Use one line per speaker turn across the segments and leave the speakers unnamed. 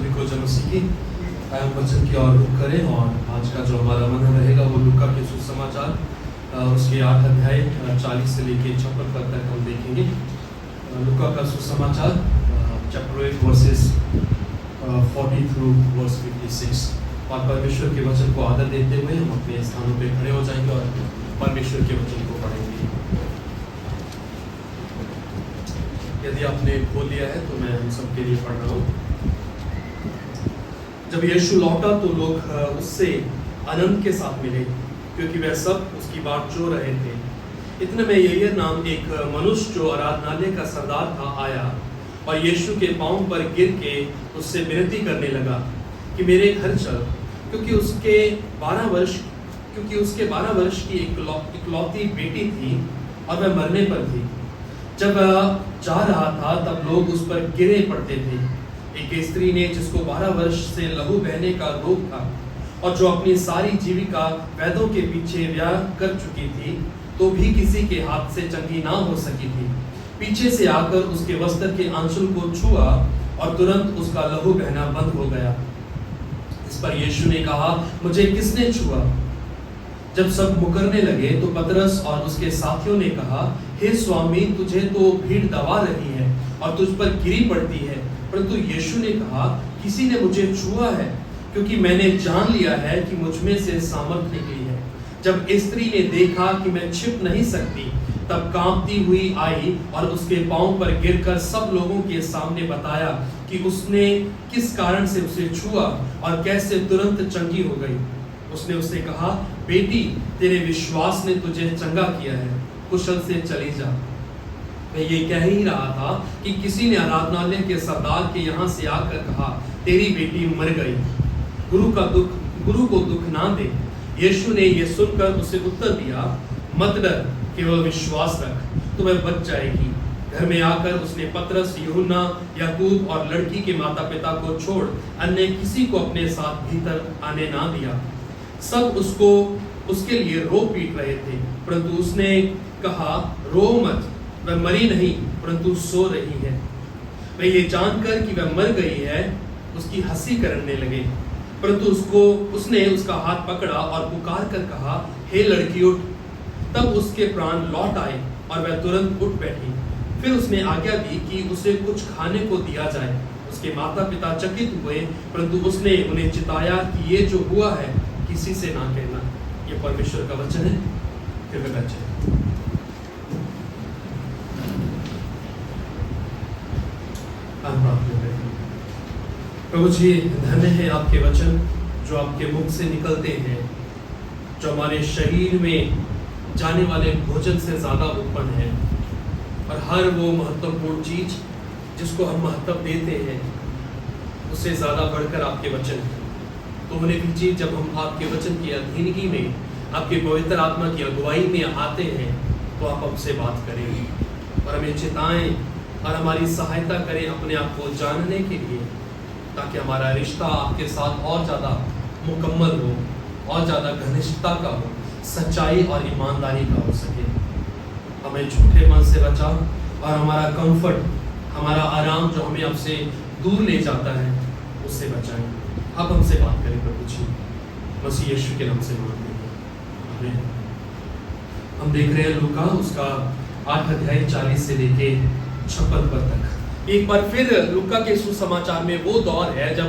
सभी को जय मसीह की वचन की ओर रुख करें। और आज का जो हमारा मन रहेगा वो लूका के सुसमाचार उसके 8 अध्याय 40 से लेकर 56 पद तक हम देखेंगे। लूका का सुसमाचार चैप्टर 8 वर्सेस 40 थ्रू वर्स 56। और परमेश्वर के वचन को आदर देते हुए हम अपने स्थानों पे खड़े हो जाएंगे और परमेश्वर के वचन को पढ़ेंगे। यदि आपने खोल लिया है तो मैं हम सबके लिए पढ़ रहा हूँ। जब यीशु लौटा तो लोग उससे आनंद के साथ मिले, क्योंकि वह सब उसकी बात जो रहे थे। इतने में याईर नाम एक मनुष्य जो आराधनालय का सरदार था आया और यीशु के पांव पर गिर के उससे विनती करने लगा कि मेरे घर चल, क्योंकि उसके 12 वर्ष की इकलौती बेटी थी और वह मरने पर थी। जब जा रहा था तब लोग उस पर गिरे पड़ते थे। एक स्त्री ने जिसको 12 वर्ष से लहू बहने का रोग था और जो अपनी सारी जीविका वैद्यों के पीछे व्यय कर चुकी थी, तो भी किसी के हाथ से चंगी ना हो सकी थी, पीछे से आकर उसके वस्त्र के आंचल को छुआ और तुरंत उसका लहू बहना बंद हो गया। इस पर यीशु ने कहा, मुझे किसने छुआ? जब सब मुकरने लगे तो पतरस और उसके साथियों ने कहा, हे स्वामी, तुझे तो भीड़ दबा रही है और तुझ पर गिरी पड़ती है। परंतु यीशु ने कहा, किसी ने मुझे छुआ है, क्योंकि मैंने जान लिया है कि मुझ में से सामर्थ निकली है। जब स्त्री ने देखा कि मैं छिप नहीं सकती, तब कांपती हुई आई और उसके पांव पर गिरकर सब लोगों के सामने बताया कि उसने किस कारण से उसे छुआ और कैसे तुरंत चंगी हो गई। उसने उससे कहा, बेटी, तेरे विश्वास ने तुझे चंगा किया है, कुशल से चली जा। मैं ये कह ही रहा था कि किसी ने आराधनालय के सरदार के यहाँ से आकर कहा, तेरी बेटी मर गई, गुरु को दुख ना दे। यीशु ने यह सुनकर उसे उत्तर दिया, मत डर, केवल विश्वास रख, तो वह बच जाएगी। घर में आकर उसने पतरस, यूहन्ना, याकूब और लड़की के माता पिता को छोड़ अन्य किसी को अपने साथ भीतर आने ना दिया। सब उसके लिए रो पीट रहे थे, परंतु उसने कहा, रो मत, वह मरी नहीं परंतु सो रही है। वे ये जानकर कि वह मर गई है उसकी हंसी करने लगे, परंतु उसने उसका हाथ पकड़ा और पुकार कर कहा, हे लड़की, उठ। तब उसके प्राण लौट आए और वह तुरंत उठ बैठी। फिर उसने आज्ञा दी कि उसे कुछ खाने को दिया जाए। उसके माता पिता चकित हुए, परंतु उसने उन्हें चिताया कि ये जो हुआ है किसी से ना कहना। ये परमेश्वर का वचन है। फिर बच्चे प्रभु जी, धन्य है आपके वचन जो आपके मुख से निकलते हैं, जो हमारे शरीर में जाने वाले भोजन से ज्यादा उत्पन्न है। और हर वो महत्वपूर्ण चीज जिसको हम महत्व देते हैं उससे ज्यादा बढ़कर आपके वचन है। तो उन्हें भी चीज जब हम आपके वचन की अधीनगी में, आपके पवित्र आत्मा की अगुवाई में आते हैं, तो आप हमसे बात करें और हमें चिताएं और हमारी सहायता करें अपने आप को जानने के लिए, ताकि हमारा रिश्ता आपके साथ और ज़्यादा मुकम्मल हो, और ज़्यादा घनिष्ठता का हो, सच्चाई और ईमानदारी का हो सके। हमें झूठे मन से बचा और हमारा कंफर्ट, हमारा आराम जो हमें आपसे दूर ले जाता है, उससे बचाएं। अब हमसे बात करें प्रभु जी, मसीह यीशु के नाम से मांगते हैं। हम देख रहे हैं लूका उसका 8 अध्याय 40 से लेके 56 पद तक। एक बार फिर लूका के सुसमाचार में वो दौर है जब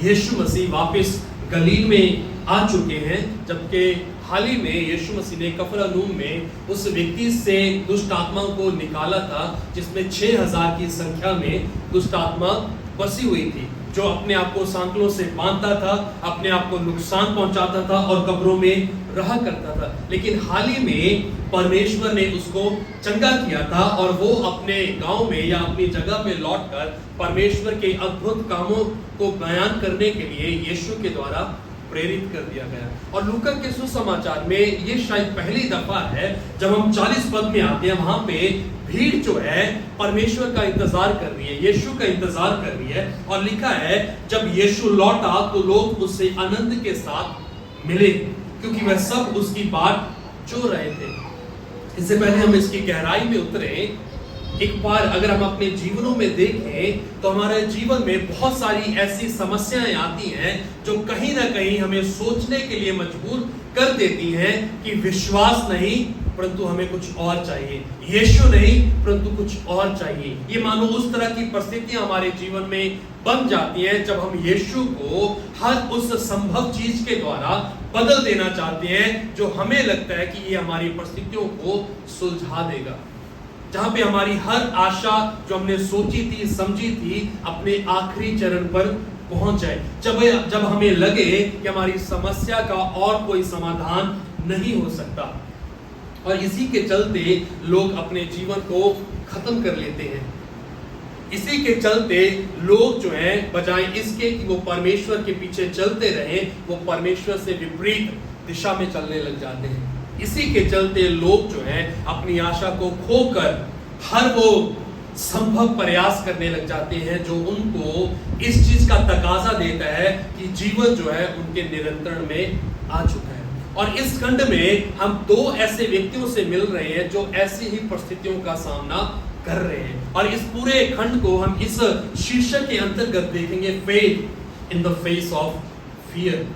यीशु मसीह वापस गलील में आ चुके हैं, जबकि हाल ही में यीशु मसीह ने कफरनहूम में उस व्यक्ति से दुष्ट आत्मा को निकाला था जिसमें 6000 की संख्या में दुष्ट आत्मा बसी हुई थी, जो अपने आप को सांकलों से बांधता था, अपने आप को नुकसान पहुंचाता था और कब्रों में रहा करता था। लेकिन हाल ही में परमेश्वर ने उसको चंगा किया था और वो अपने गांव में या अपनी जगह में लौटकर परमेश्वर के अद्भुत कामों को बयान करने के लिए यीशु के द्वारा प्रेरित कर दिया गया। और लूका के सुसमाचार में ये शायद पहली दफा है जब हम 40 पद में आते हैं, वहां पे भीड़ जो है परमेश्वर का इंतजार कर रही है, यीशु का इंतजार कर रही है। और लिखा है, जब यीशु लौटा तो लोग उससे आनंद के साथ मिले, क्योंकि वह सब उसकी बात जो रहे थे। इससे पहले हम इसकी गहराई में उतरे एक बार अगर हम अपने जीवनों में देखें तो हमारे जीवन में बहुत सारी ऐसी समस्याएं आती हैं जो कहीं ना कहीं हमें सोचने के लिए मजबूर कर देती हैं कि विश्वास नहीं परंतु हमें कुछ और चाहिए, यीशु नहीं परंतु कुछ और चाहिए। ये मानो उस तरह की परिस्थितियां हमारे जीवन में बन जाती हैं जब हम यीशु को हर उस संभव चीज के द्वारा बदल देना चाहते हैं जो हमें लगता है कि ये हमारी परिस्थितियों को सुलझा देगा, जहां पे हमारी हर आशा जो हमने सोची थी समझी थी अपने आखिरी चरण पर पहुंच जाए, जब हमें लगे कि हमारी समस्या का और कोई समाधान नहीं हो सकता। और इसी के चलते लोग अपने जीवन को खत्म कर लेते हैं। इसी के चलते लोग जो हैं बजाय इसके कि वो परमेश्वर के पीछे चलते रहें, वो परमेश्वर से विपरीत दिशा में चलने लग जाते हैं। इसी के चलते लोग जो हैं अपनी आशा को खोकर हर वो संभव प्रयास करने लग जाते हैं जो उनको इस चीज का तकाजा देता है कि जीवन जो है उनके नियंत्रण में आ चुका है। और इस खंड में हम दो ऐसे व्यक्तियों से मिल रहे हैं जो ऐसी ही परिस्थितियों का सामना कर रहे हैं। और इस पूरे खंड को हम इस शीर्षक के अंतर्गत देखेंगे, faith in the face of fear,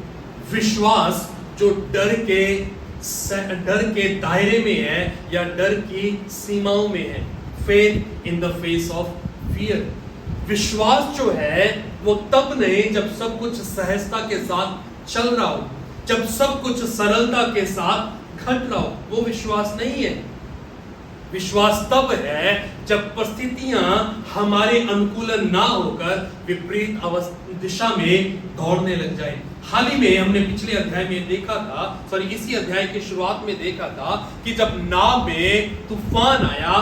विश्वास जो डर के दायरे में है या डर की सीमाओं में है। Faith in the face of fear, विश्वास जो है वो तब नहीं जब सब कुछ सहजता के साथ चल रहा हो, जब सब कुछ सरलता के साथ घट रहा हो, वो विश्वास नहीं है। विश्वास तब है जब परिस्थितियां हमारे अनुकूलन ना होकर विपरीत दिशा में दौड़ने लग जाए। हाल ही में हमने पिछले अध्याय में देखा था, इसी अध्याय के शुरुआत में देखा था कि जब नाव में तूफान आया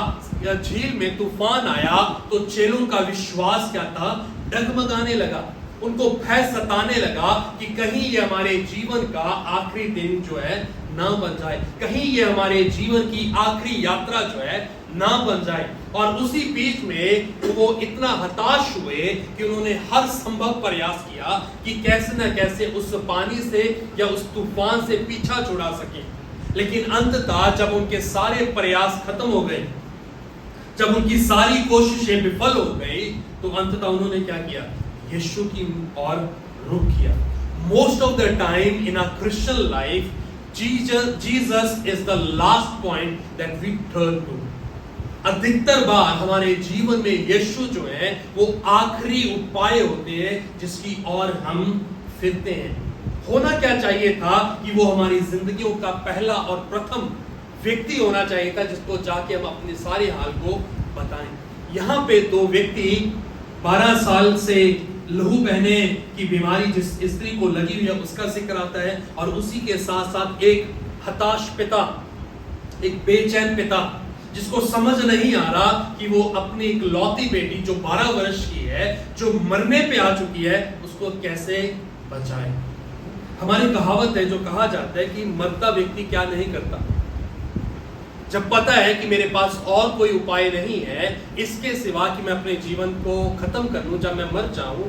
या झील में तूफान आया तो चेलों का विश्वास क्या था, डगमगाने लगा। उनको भय सताने लगा कि कहीं ये हमारे जीवन का आखिरी दिन जो है ना बन जाए, कहीं ये हमारे जीवन की आखिरी यात्रा जो है ना बन जाए। और उसी बीच में वो इतना हताश हुए कि उन्होंने हर संभव प्रयास किया कि कैसे न कैसे उस पानी से या उस तूफान से पीछा छुड़ा सके। लेकिन अंततः जब उनके सारे प्रयास खत्म हो गए, जब उनकी सारी कोशिशें विफल हो गई, तो अंततः उन्होंने क्या किया, यीशु की ओर रुख किया। Most of the time in a Christian life Jesus is the last point that we turn to. अधिकतर बार हमारे जीवन में यीशु जो है वो आखिरी उपाय होते हैं जिसकी ओर हम फिरते हैं। होना क्या चाहिए था कि वो हमारी जिंदगियों का पहला और प्रथम व्यक्ति होना चाहिए था जिसको जाके हम अपने सारे हाल को बताएं। यहाँ पे दो व्यक्ति 12 साल से लहू बहने की बीमारी जिस स्त्री को लगी हुई है उसका जिक्र आता है, और उसी के साथ साथ एक हताश पिता, एक बेचैन पिता जिसको समझ नहीं आ रहा कि वो अपनी एक लौती बेटी जो 12 वर्ष की है, जो मरने पे आ चुकी है, उसको कैसे बचाए। हमारी कहावत है जो कहा जाता है कि मरता व्यक्ति क्या नहीं करता। जब पता है कि मेरे पास और कोई उपाय नहीं है इसके सिवा कि मैं अपने जीवन को खत्म कर लूं, जब मैं मर जाऊं,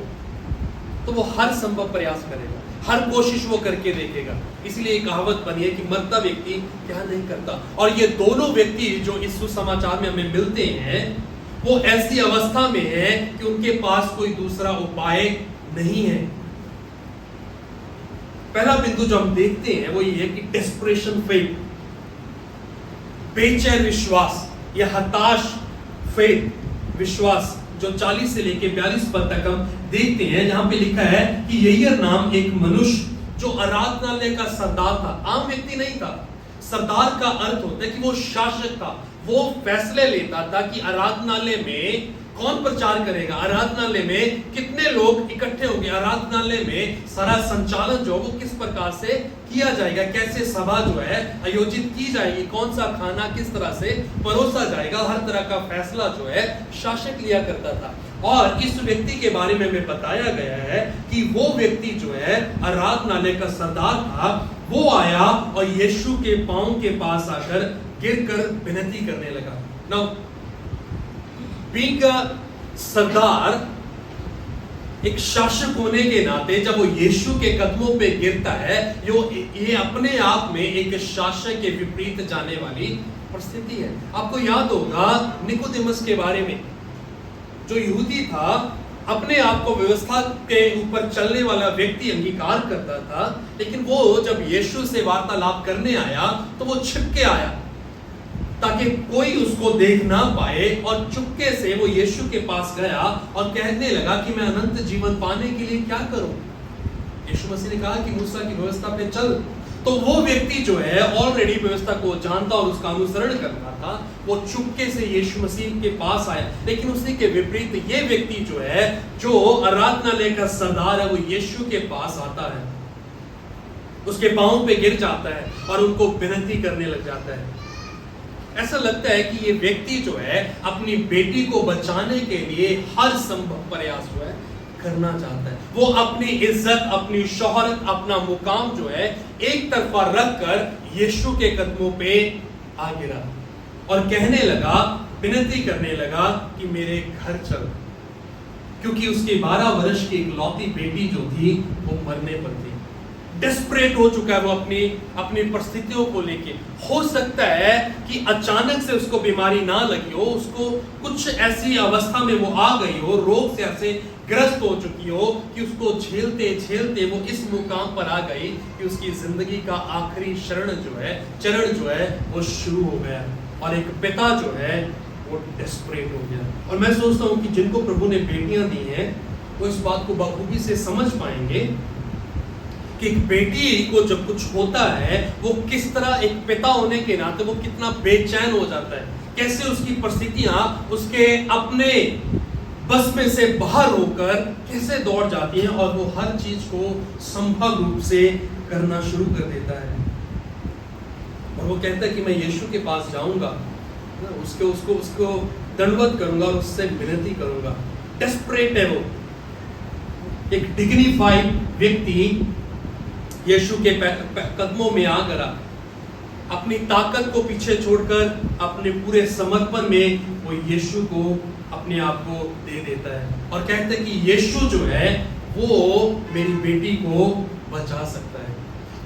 तो वो हर संभव प्रयास करेगा, हर कोशिश वो करके देखेगा। इसलिए एक कहावत बनी है कि मरता व्यक्ति क्या नहीं करता। और ये दोनों व्यक्ति जो इस सुसमाचार में हमें मिलते हैं वो ऐसी अवस्था में है कि उनके पास कोई दूसरा उपाय नहीं है। पहला बिंदु जो हम देखते हैं वो ये है कि डेस्परेशन फेथ, बेचैन विश्वास या हताश फेथ विश्वास, जो 40 से लेकर 42 पद तक हम देखते हैं, जहां पे लिखा है कि यहीर नाम एक मनुष्य जो आराधनालय का सरदार था, आम व्यक्ति नहीं था। सरदार का अर्थ होता है कि वो शासक था, वो फैसले लेता था कि आराधनालय में कौन प्रचार करेगा, आराधनालय में कितने लोग इकट्ठे होंगे, आराधनालय में सारा संचालन जो वो किस प्रकार से किया जाएगा, कैसे सभा जो है आयोजित की जाएगी, कौन सा खाना किस तरह से परोसा जाएगा, हर तरह का फैसला जो है शासक लिया करता था। और इस व्यक्ति के बारे में हमें बताया गया है कि वो व्यक्ति जो है आराधनालय का सरदार था, वो आया और यीशु के पांव के पास आकर गिरकर विनती करने लगा। नाउ बीइंग सरदार, एक शासक होने के नाते जब वो यीशु के कदमों पे गिरता है, ये अपने आप में एक शासक के विपरीत जाने वाली परिस्थिति है। आपको याद होगा निकोदेमस के बारे में, जो यहूदी था, अपने आप को व्यवस्था के ऊपर चलने वाला व्यक्ति अंगीकार करता था, लेकिन वो जब यीशु से वार्तालाप करने आया तो वो छिप के आया ताकि कोई उसको देख ना पाए, और चुपके से वो यीशु के पास गया और कहने लगा कि मैं अनंत जीवन पाने के लिए क्या करूं। यीशु मसीह ने कहा कि मूसा की व्यवस्था पे चल। तो वो व्यक्ति जो है ऑलरेडी व्यवस्था को जानता और उसका अनुसरण करता था, वो चुपके से यीशु मसीह के पास आया। लेकिन उसी के विपरीत ये व्यक्ति जो है, जो आराधनालय का सरदार है, वो यीशु के पास आता है, उसके पांव पे गिर जाता है और उनको विनती करने लग जाता है। ऐसा लगता है कि ये व्यक्ति जो है अपनी बेटी को बचाने के लिए हर संभव प्रयास जो है करना चाहता है। वो अपनी इज्जत, अपनी शोहरत, अपना मुकाम जो है एक तरफा रखकर यीशु के कदमों पे आ गिरा और कहने लगा, विनती करने लगा कि मेरे घर चल, क्योंकि उसकी 12 वर्ष की इकलौती बेटी जो थी वो मरने पर थी। डेस्परेट हो चुका है वो अपनी परिस्थितियों को लेके। हो सकता है कि अचानक से उसको बीमारी ना लगी हो, उसको कुछ ऐसी अवस्था में वो आ गई हो, रोग से ऐसे ग्रस्त हो चुकी हो कि उसको झेलते झेलते वो इस मुकाम पर आ गई कि उसकी जिंदगी का आखिरी चरण जो है वो शुरू हो गया, और एक पिता जो है वो डेस्परेट हो गया। और मैं सोचता हूँ कि जिनको प्रभु ने बेटियां दी हैं वो इस बात को बखूबी से समझ पाएंगे कि एक बेटी को जब कुछ होता है वो किस तरह एक पिता होने के नाते वो कितना बेचैन हो जाता है, कैसे उसकी परिस्थितियां उसके अपने बस में से बाहर होकर कैसे दौड़ जाती हैं और वो हर चीज को संभव रूप से करना शुरू कर देता है। और वो कहता है कि मैं यीशु के पास जाऊंगा, उसको दंडवत करूंगा और उससे विनती करूंगा। डेस्परेट है वो, एक डिग्निफाइड व्यक्ति यीशु के कदमों में आ गया, अपनी ताकत को पीछे छोड़कर अपने पूरे समर्पण में वो यीशु को अपने आप को दे देता है और कहता है कि यीशु जो है वो मेरी बेटी को बचा सकता है।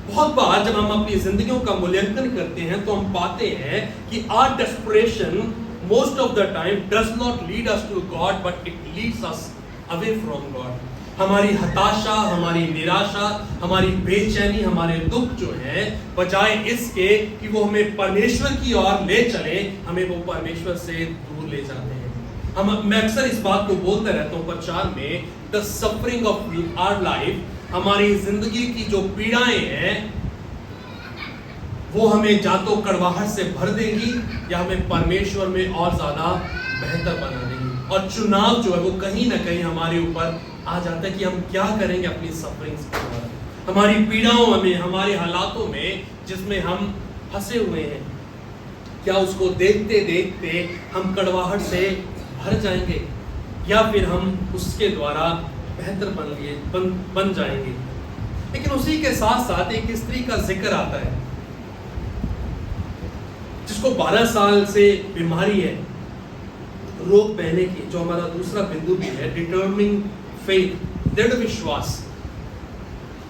बहुत बार जब हम अपनी जिंदगियों का मूल्यांकन करते हैं तो हम पाते हैं कि our desperation most of the time does not lead us to God, but it leads us away from God. हमारी हताशा, हमारी निराशा, हमारी बेचैनी, हमारे दुख जो है, बजाय इसके कि वो हमें परमेश्वर की ओर ले चले, हमें वो परमेश्वर से दूर ले जाते हैं। मैं अक्सर इस बात को बोलता रहता हूँ प्रचार में, the suffering of our life, हमारी जिंदगी की जो पीड़ाएं हैं वो हमें या तो कड़वाहट से भर देगी या हमें परमेश्वर में और ज्यादा बेहतर बना देगी। और चुनाव जो है वो कहीं ना कहीं हमारे ऊपर आ जाता है कि हम क्या करेंगे अपनी सफरिंग्स के द्वारा, हमारी पीड़ाओं में, हमारे हालातों में जिसमें हम फंसे हुए हैं। क्या उसको देखते देखते हम कड़वाहट से भर जाएंगे या फिर हम उसके द्वारा बेहतर बन जाएंगे। लेकिन उसी के साथ साथ एक स्त्री का जिक्र आता है जिसको 12 साल से बीमारी है, रोग बहने की, जो हमारा दूसरा बिंदु भी है, डिटर्मिंग फेथ, दृढ़ विश्वास,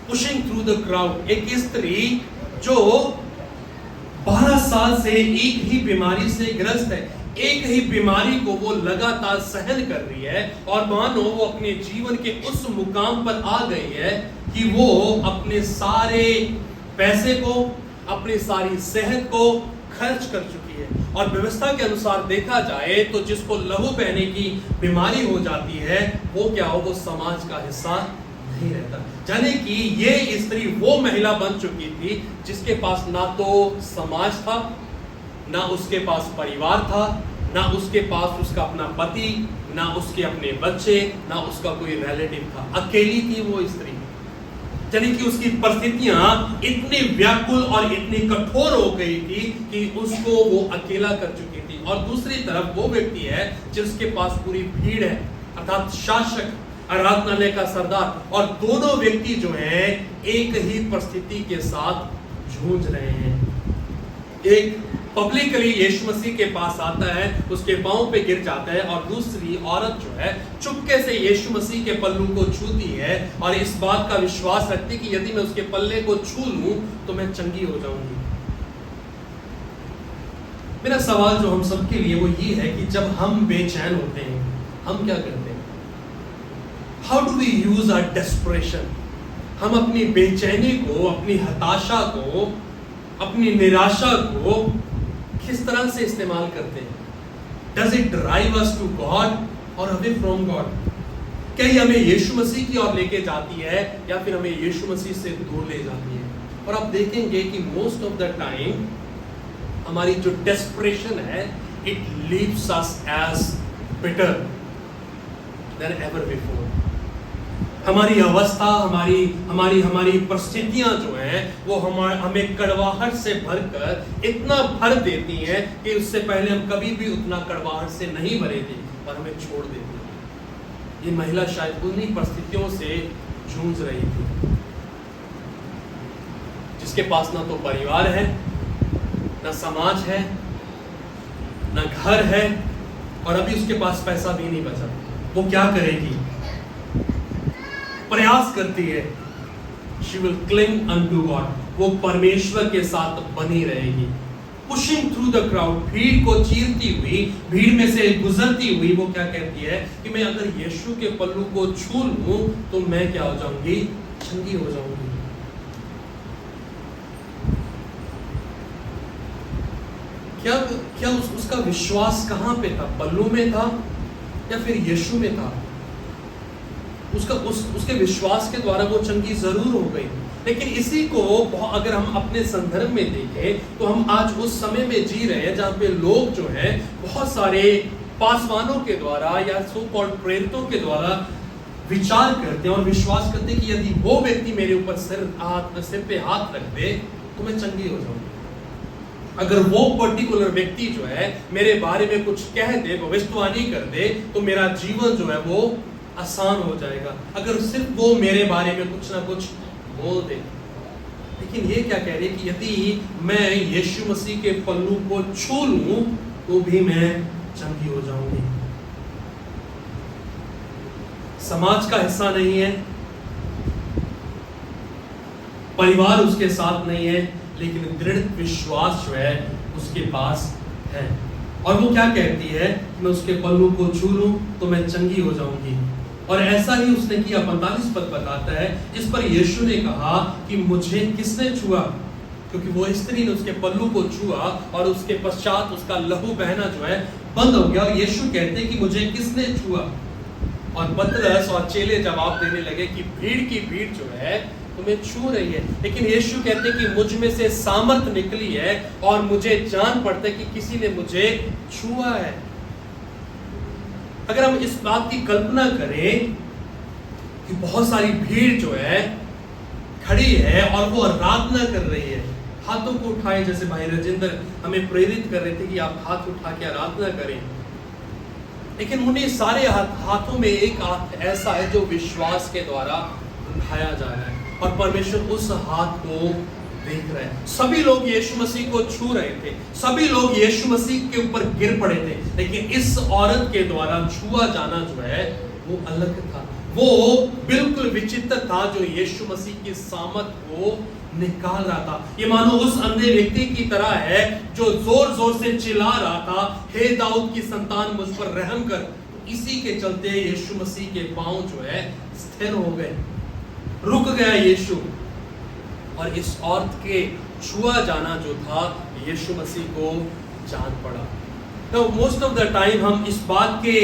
पुशिंग थ्रू द क्राउड। एक स्त्री जो 12 साल से एक ही बीमारी से ग्रस्त है, एक ही बीमारी को वो लगातार सहन कर रही है, और मानो वो अपने जीवन के उस मुकाम पर आ गई है कि वो अपने सारे पैसे को, अपनी सारी सेहत को खर्च कर चुकी है। और व्यवस्था के अनुसार देखा जाए तो जिसको लहू बहने की बीमारी हो जाती है वो क्या हो, वो समाज का हिस्सा नहीं रहता। यानी कि ये स्त्री वो महिला बन चुकी थी जिसके पास ना तो समाज था, ना उसके पास परिवार था, ना उसके पास उसका अपना पति, ना उसके अपने बच्चे, ना उसका कोई रिलेटिव था। अकेली थी वो स्त्री। यानी कि उसकी परिस्थितियां इतनी व्याकुल और इतनी कठोर हो गई थी कि उसको वो अकेला कर चुकी थी। और दूसरी तरफ वो व्यक्ति है जिसके पास पूरी भीड़ है, अर्थात शासक, आराधनालय का सरदार, और दोनों व्यक्ति जो है एक ही परिस्थिति के साथ जूझ रहे हैं। एक पब्लिकली यीशु मसीह के पास आता है, उसके पांव पे गिर जाता है, और दूसरी औरत जो है चुपके से यीशु मसीह के पल्लू को छूती है और इस बात का विश्वास रखती है कि यदि मैं उसके पल्ले को छू लूं तो मैं चंगी हो जाऊंगी। मेरा सवाल जो हम सबके लिए वो ये है कि जब हम बेचैन होते हैं हम क्या करते हैं? How do we use our desperation? हम अपनी बेचैनी को, अपनी हताशा को, अपनी निराशा को किस तरह से इस्तेमाल करते हैं? Does it drive us to God और अवे फ्रॉम गॉड? क्या ये हमें यीशु मसीह की ओर लेके जाती है या फिर हमें यीशु मसीह से दूर ले जाती है? और आप देखेंगे कि मोस्ट ऑफ द टाइम हमारी जो डेस्परेशन है, it leaves us as bitter than ever before. हमारी अवस्था, हमारी परिस्थितियां जो हैं वो हमें कड़वाहट से भरकर इतना भर देती हैं कि उससे पहले हम कभी भी उतना कड़वाहट से नहीं भरे थे और हमें छोड़ देती हैं। ये महिला शायद उन्हीं परिस्थितियों से जूझ रही थी, जिसके पास ना तो परिवार है, ना समाज है, ना घर है, और अभी उसके पास पैसा भी नहीं बचा। वो क्या करेगी? प्रयास करती है, she will cling unto God, वो परमेश्वर के साथ बनी रहेगी। पुशिंग थ्रू द क्राउड, भीड़ को चीरती हुई, भीड़ में से गुजरती हुई वो क्या कहती है कि मैं अगर यीशु के पल्लू को छू लूं तो मैं क्या हो जाऊंगी? चंगी हो जाऊंगी। क्या उसका विश्वास कहां पे था? पल्लू में था या फिर यीशु में था? उसके विश्वास के द्वारा वो चंगी जरूर हो गई। लेकिन इसी को अगर हम अपने संदर्भ में देखें तो हम आज उस समय में जी रहे हैं जहां पे लोग जो है बहुत सारे पासवानों के द्वारा या सो कॉल्ड प्रेरितों के द्वारा विचार करते हैं और विश्वास करते हैं कि यदि वो व्यक्ति मेरे ऊपर सिर पे हाथ रख दे तो मैं चंगी हो जाऊंगी। अगर वो पर्टिकुलर व्यक्ति जो है मेरे बारे में कुछ कह दे, भविष्यवाणी कर दे, तो मेरा जीवन जो है वो आसान हो जाएगा। अगर सिर्फ वो मेरे बारे में कुछ ना कुछ बोल दे। लेकिन ये क्या कह रहे कि यदि मैं यीशु मसीह के पल्लू को छू लूं तो भी मैं चंगी हो जाऊंगी। समाज का हिस्सा नहीं है, परिवार उसके साथ नहीं है, लेकिन दृढ़ विश्वास जो है उसके पास है। और वो क्या कहती है? मैं उसके पल्लू को छू लूं तो मैं चंगी हो जाऊंगी। और ऐसा ही उसने किया। 45 पद बताता है, इस पर यीशु ने कहा कि मुझे किसने छुआ? क्योंकि वो स्त्री ने उसके पल्लू को छुआ और उसके पश्चात उसका लहू बहना जो है बंद हो गया। और यीशु कहते हैं कि मुझे किसने छुआ? और पतरस और चेले जवाब देने लगे कि भीड़ की भीड़ जो है तुम्हें छू रही है। लेकिन यीशु कहते हैं कि मुझ में से सामर्थ निकली है और मुझे जान पड़ता है कि किसी ने मुझे छुआ है। अगर हम इस बात की कल्पना करें कि बहुत सारी भीड़ जो है खड़ी है और वो आराधना कर रही है, हाथों को उठाए, जैसे भाई राजेंद्र हमें प्रेरित कर रहे थे कि आप हाथ उठा के आराधना करें। लेकिन उन्हें सारे हाथों में एक हाथ ऐसा है जो विश्वास के द्वारा उठाया जा रहा है और परमेश्वर उस हाथ को देख रहे हैं। सभी लोग यीशु मसीह को छू रहे थे, सभी लोग यीशु मसीह के ऊपर गिर पड़े थे, लेकिन इस औरत के द्वारा छुआ जाना जो है वो अलग था। वो बिल्कुल विचित्र था जो यीशु मसीह की सामर्थ को निकाल रहा था। ये मानो उस अंधे व्यक्ति की तरह है जो जोर जोर से चिल्ला रहा था, हे दाऊद की संतान मुझ पर रहम कर। इसी के चलते यीशु मसीह के पांव जो है स्थिर हो गए, रुक गया यीशु। और इस औरत के छुआ जाना जो था यीशु मसीह को जान पड़ा। तो मोस्ट ऑफ द टाइम हम इस बात के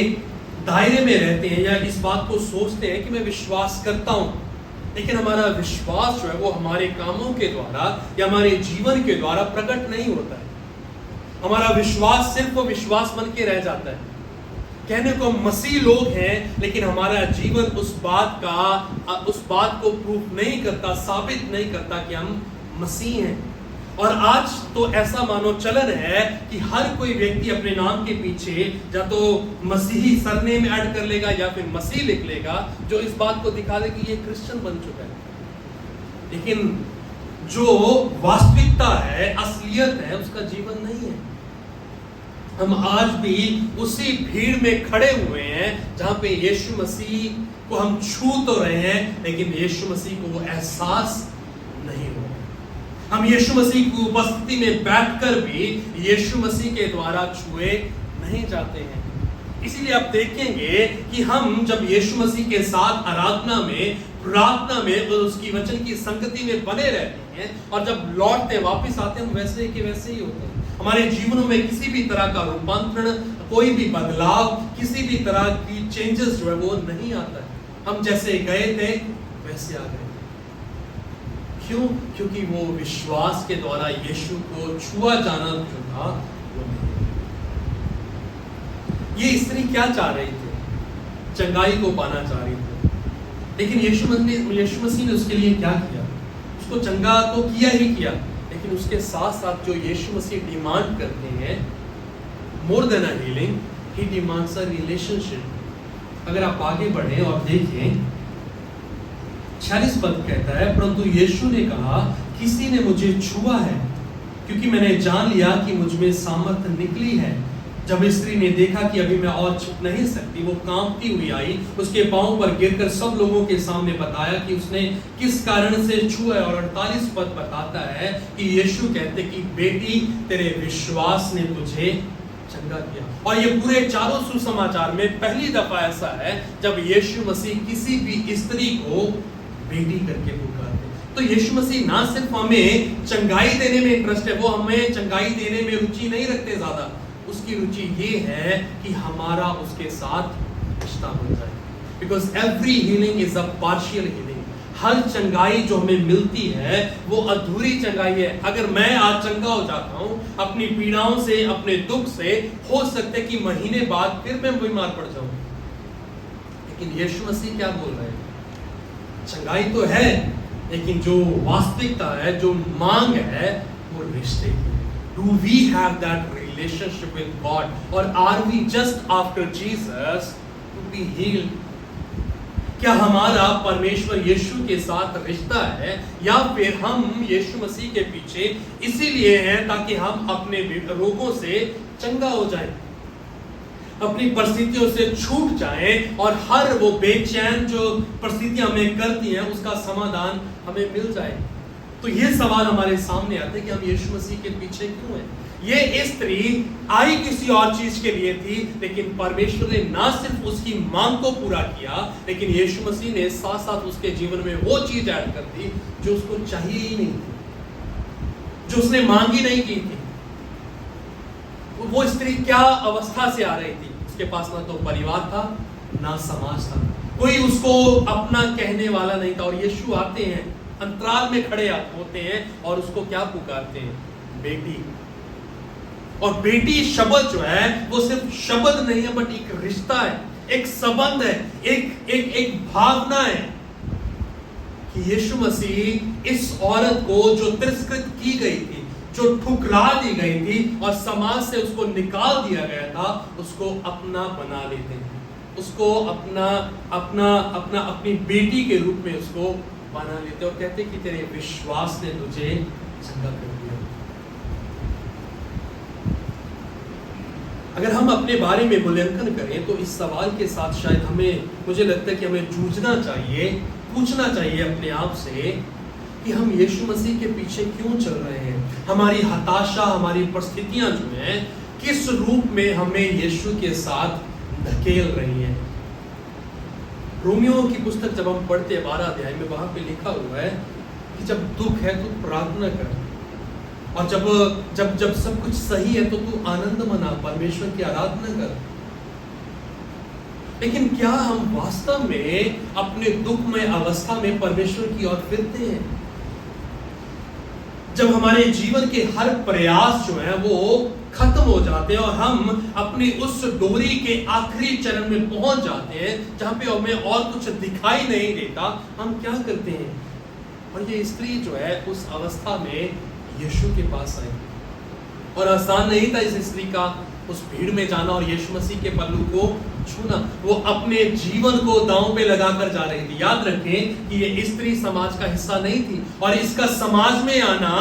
दायरे में रहते हैं या इस बात को सोचते हैं कि मैं विश्वास करता हूं, लेकिन हमारा विश्वास जो है वो हमारे कामों के द्वारा या हमारे जीवन के द्वारा प्रकट नहीं होता है। हमारा विश्वास सिर्फ वो विश्वास बन के रह जाता है। कहने को मसीह लोग हैं, लेकिन हमारा जीवन उस बात को प्रूफ नहीं करता, साबित नहीं करता कि हम मसीह हैं। और आज तो ऐसा मानो चलन है कि हर कोई व्यक्ति अपने नाम के पीछे या तो मसीही सरनेम ऐड कर लेगा या फिर मसीह लिख लेगा, जो इस बात को दिखा दे कि ये क्रिश्चियन बन चुका है। लेकिन जो वास्तविकता है, असलियत है, उसका जीवन नहीं है। हम आज भी उसी भीड़ में खड़े हुए हैं जहां पे यीशु मसीह को हम छू तो रहे हैं, लेकिन यीशु मसीह को वो एहसास नहीं हो। हम यीशु मसीह की उपस्थिति में बैठकर भी यीशु मसीह के द्वारा छुए नहीं जाते हैं। इसीलिए आप देखेंगे कि हम जब यीशु मसीह के साथ आराधना में, प्रार्थना में और उसकी वचन की संगति में बने रहते हैं और जब लौटते वापस आते हैं, हम वैसे के वैसे ही होते हैं। हमारे जीवनों में किसी भी तरह का रूपांतरण, कोई भी बदलाव, किसी भी तरह की चेंजेस जो है वो नहीं आता है। हम जैसे गए थे वैसे आ गए। क्यों? क्योंकि वो विश्वास के द्वारा यीशु को छुआ जाना जो था वो नहीं। ये स्त्री क्या चाह रही थी? चंगाई को पाना चाह रही थी, लेकिन यीशु मसीह ने उसके लिए क्या किया? उसको चंगा तो किया ही किया, लेकिन उसके साथ साथ जो यीशु मसीह डिमांड करते हैं, more than a healing, he demands a relationship. अगर आप आगे बढ़े और देखें, 46 पद कहता है, परंतु यीशु ने कहा, किसी ने मुझे छुआ है, क्योंकि मैंने जान लिया कि मुझ में सामर्थ निकली है। जब स्त्री ने देखा कि अभी मैं और छुप नहीं सकती, वो कांपती हुई आई, उसके पांव पर गिरकर सब लोगों के सामने बताया कि उसने किस कारण से छुआ है। और 48 पद बताता है कि यीशु कहते कि बेटी, तेरे विश्वास ने तुझे चंगा किया। और ये पूरे चारों सुसमाचार में पहली दफा ऐसा है जब यीशु मसीह किसी भी स्त्री को बेटी करके पुकारते। तो यीशु मसीह ना सिर्फ हमें चंगाई देने में इंटरेस्ट है, वो हमें चंगाई देने में रुचि नहीं रखते ज्यादा। उसकी रुचि ये है कि हमारा उसके साथ रिश्ता बन जाए। Because every healing is a partial healing. हर चंगाई जो हमें मिलती है वो अधूरी चंगाई है। अगर मैं आज चंगा हो जाता हूं अपनी पीड़ाओं से, अपने दुख से, हो सकता है कि महीने बाद फिर मैं बीमार पड़ जाऊं। लेकिन यीशु मसीह क्या बोल रहे हैं? चंगाई तो है, लेकिन जो वास्तविकता है, जो मांग है, वो रिश्ते की। Do we have that relationship with God, or are we just after Jesus to be healed? क्या हमारा परमेश्वर यीशु के साथ रिश्ता है, या फिर हम यीशु मसीह के पीछे इसीलिए हैं ताकि हम अपने रोगों से चंगा हो जाएं, अपनी परिस्थितियों से छूट जाएं और हर वो बेचैन जो परिस्थितियां हमें करती हैं उसका समाधान हमें मिल जाए? तो ये सवाल हमारे सामने आता है कि हम यीशु मसीह के पीछे क्यों हैं? ये स्त्री आई किसी और चीज के लिए थी, लेकिन परमेश्वर ने ना सिर्फ उसकी मांग को पूरा किया, लेकिन यीशु मसीह ने साथ साथ उसके जीवन में वो चीज ऐड कर दी जो उसको चाहिए ही नहीं थी, जो उसने मांग ही नहीं की थी। वो स्त्री क्या अवस्था से आ रही थी? उसके पास ना तो परिवार था, ना समाज था, कोई उसको अपना कहने वाला नहीं था। और यीशु आते हैं, अंतराल में खड़े होते हैं और उसको क्या पुकारते हैं? बेटी। और बेटी शब्द जो है वो सिर्फ शब्द नहीं है, बट एक रिश्ता है, एक संबंध है, एक भावना है कि यीशु मसीह इस औरत को जो तिरस्कृत की गई थी, जो ठुकरा दी गई थी और समाज से उसको निकाल दिया गया था, उसको अपना बना लेते हैं, उसको अपनी बेटी के रूप में उसको बना लेते और कहते कि तेरे विश्वास ने तुझे चंगा कर दिया। अगर हम अपने बारे में मूल्यांकन करें तो इस सवाल के साथ शायद मुझे लगता है कि हमें जूझना चाहिए, पूछना चाहिए अपने आप से कि हम यीशु मसीह के पीछे क्यों चल रहे हैं? हमारी हताशा, हमारी परिस्थितियां जो हैं, किस रूप में हमें यीशु के साथ धकेल रही हैं? रोमियो की पुस्तक जब हम पढ़ते हैं 12 अध्याय में, वहां पे लिखा हुआ है कि जब दुख है तो प्रार्थना कर, और जब सब कुछ सही है तो तू आनंद मना, परमेश्वर की आराधना कर। लेकिन क्या हम वास्तव में अपने दुखमय अवस्था में परमेश्वर की ओर फिरते हैं? जब हमारे जीवन के हर प्रयास जो है वो खत्म हो जाते हैं और हम अपनी उस डोरी के आखिरी चरण में पहुंच जाते हैं जहां पे हमें और कुछ दिखाई नहीं देता, हम क्या करते हैं? और ये स्त्री जो है उस अवस्था में यीशु के पास आई, और आसान नहीं था इस स्त्री का उस भीड़ में जाना और यीशु मसीह के पल्लू को छूना। वो अपने जीवन को दांव पे लगाकर जा रही थी। याद रखें कि ये स्त्री समाज का हिस्सा नहीं थी, और इसका समाज में आना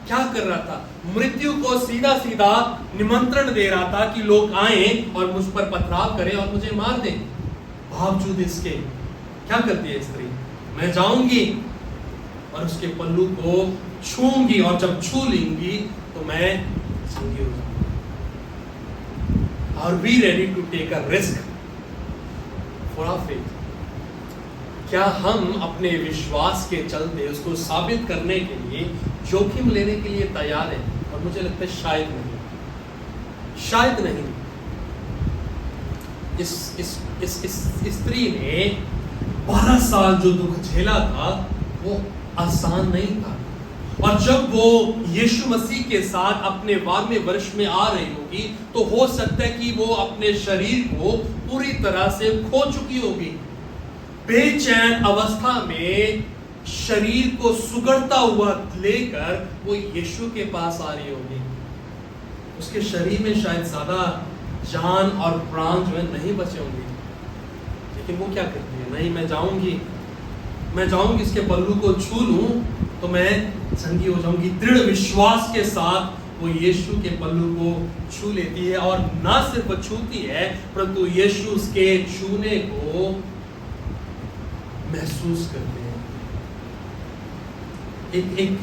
क्या कर रहा था? मृत्यु को सीधा सीधा निमंत्रण दे रहा था कि लोग आए और मुझ पर पथराव करें और मुझे मार दें। बावजूद इसके क्या करती है स्त्री? मैं जाऊंगी और उसके पल्लू को छूंगी, और जब छू लूंगी तो मैं चंगी हो जाऊंगी। Are we ready to take a risk for our faith? क्या हम अपने विश्वास के चलते उसको साबित करने के लिए जोखिम लेने के लिए तैयार हैं? और मुझे लगता है शायद नहीं, शायद नहीं। इस स्त्री ने 12 साल जो दुख झेला था वो आसान नहीं था, और जब वो यीशु मसीह के साथ अपने 12वें वर्ष में आ रही होगी तो हो सकता है कि वो अपने शरीर को पूरी तरह से खो चुकी होगी। बेचैन अवस्था में शरीर को सुगड़ता हुआ लेकर वो यीशु के पास आ रही होगी। उसके शरीर में शायद ज्यादा जान और प्राण जो है नहीं बचे होंगे, लेकिन वो क्या करती है? नहीं, मैं जाऊंगी इसके पल्लू को छू लूं तो मैं चंगी हो जाऊंगी। दृढ़ विश्वास के साथ वो यीशु के पल्लू को छू लेती है, और ना सिर्फ छूती है परंतु यीशु उसके छूने को महसूस करते हैं।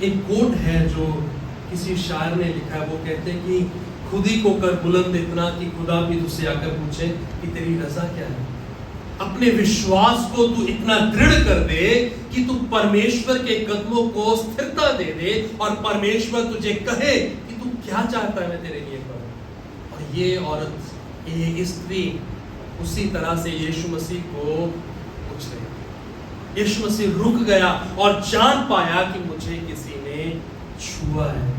एक कोट है जो किसी शायर ने लिखा है, वो कहते हैं कि खुद ही को कर बुलंद इतना कि खुदा भी तुझसे आकर पूछे कि तेरी रजा क्या है। अपने विश्वास को तू इतना दृढ़ कर दे कि तू परमेश्वर के कदमों को स्थिरता दे दे, और परमेश्वर तुझे कहे कि तू क्या चाहता है मैं तेरे लिए करूं। और ये औरत, ये स्त्री उसी तरह से यीशु मसीह को पूछ रही। यीशु मसीह रुक गया और जान पाया कि मुझे किसी ने छुआ है।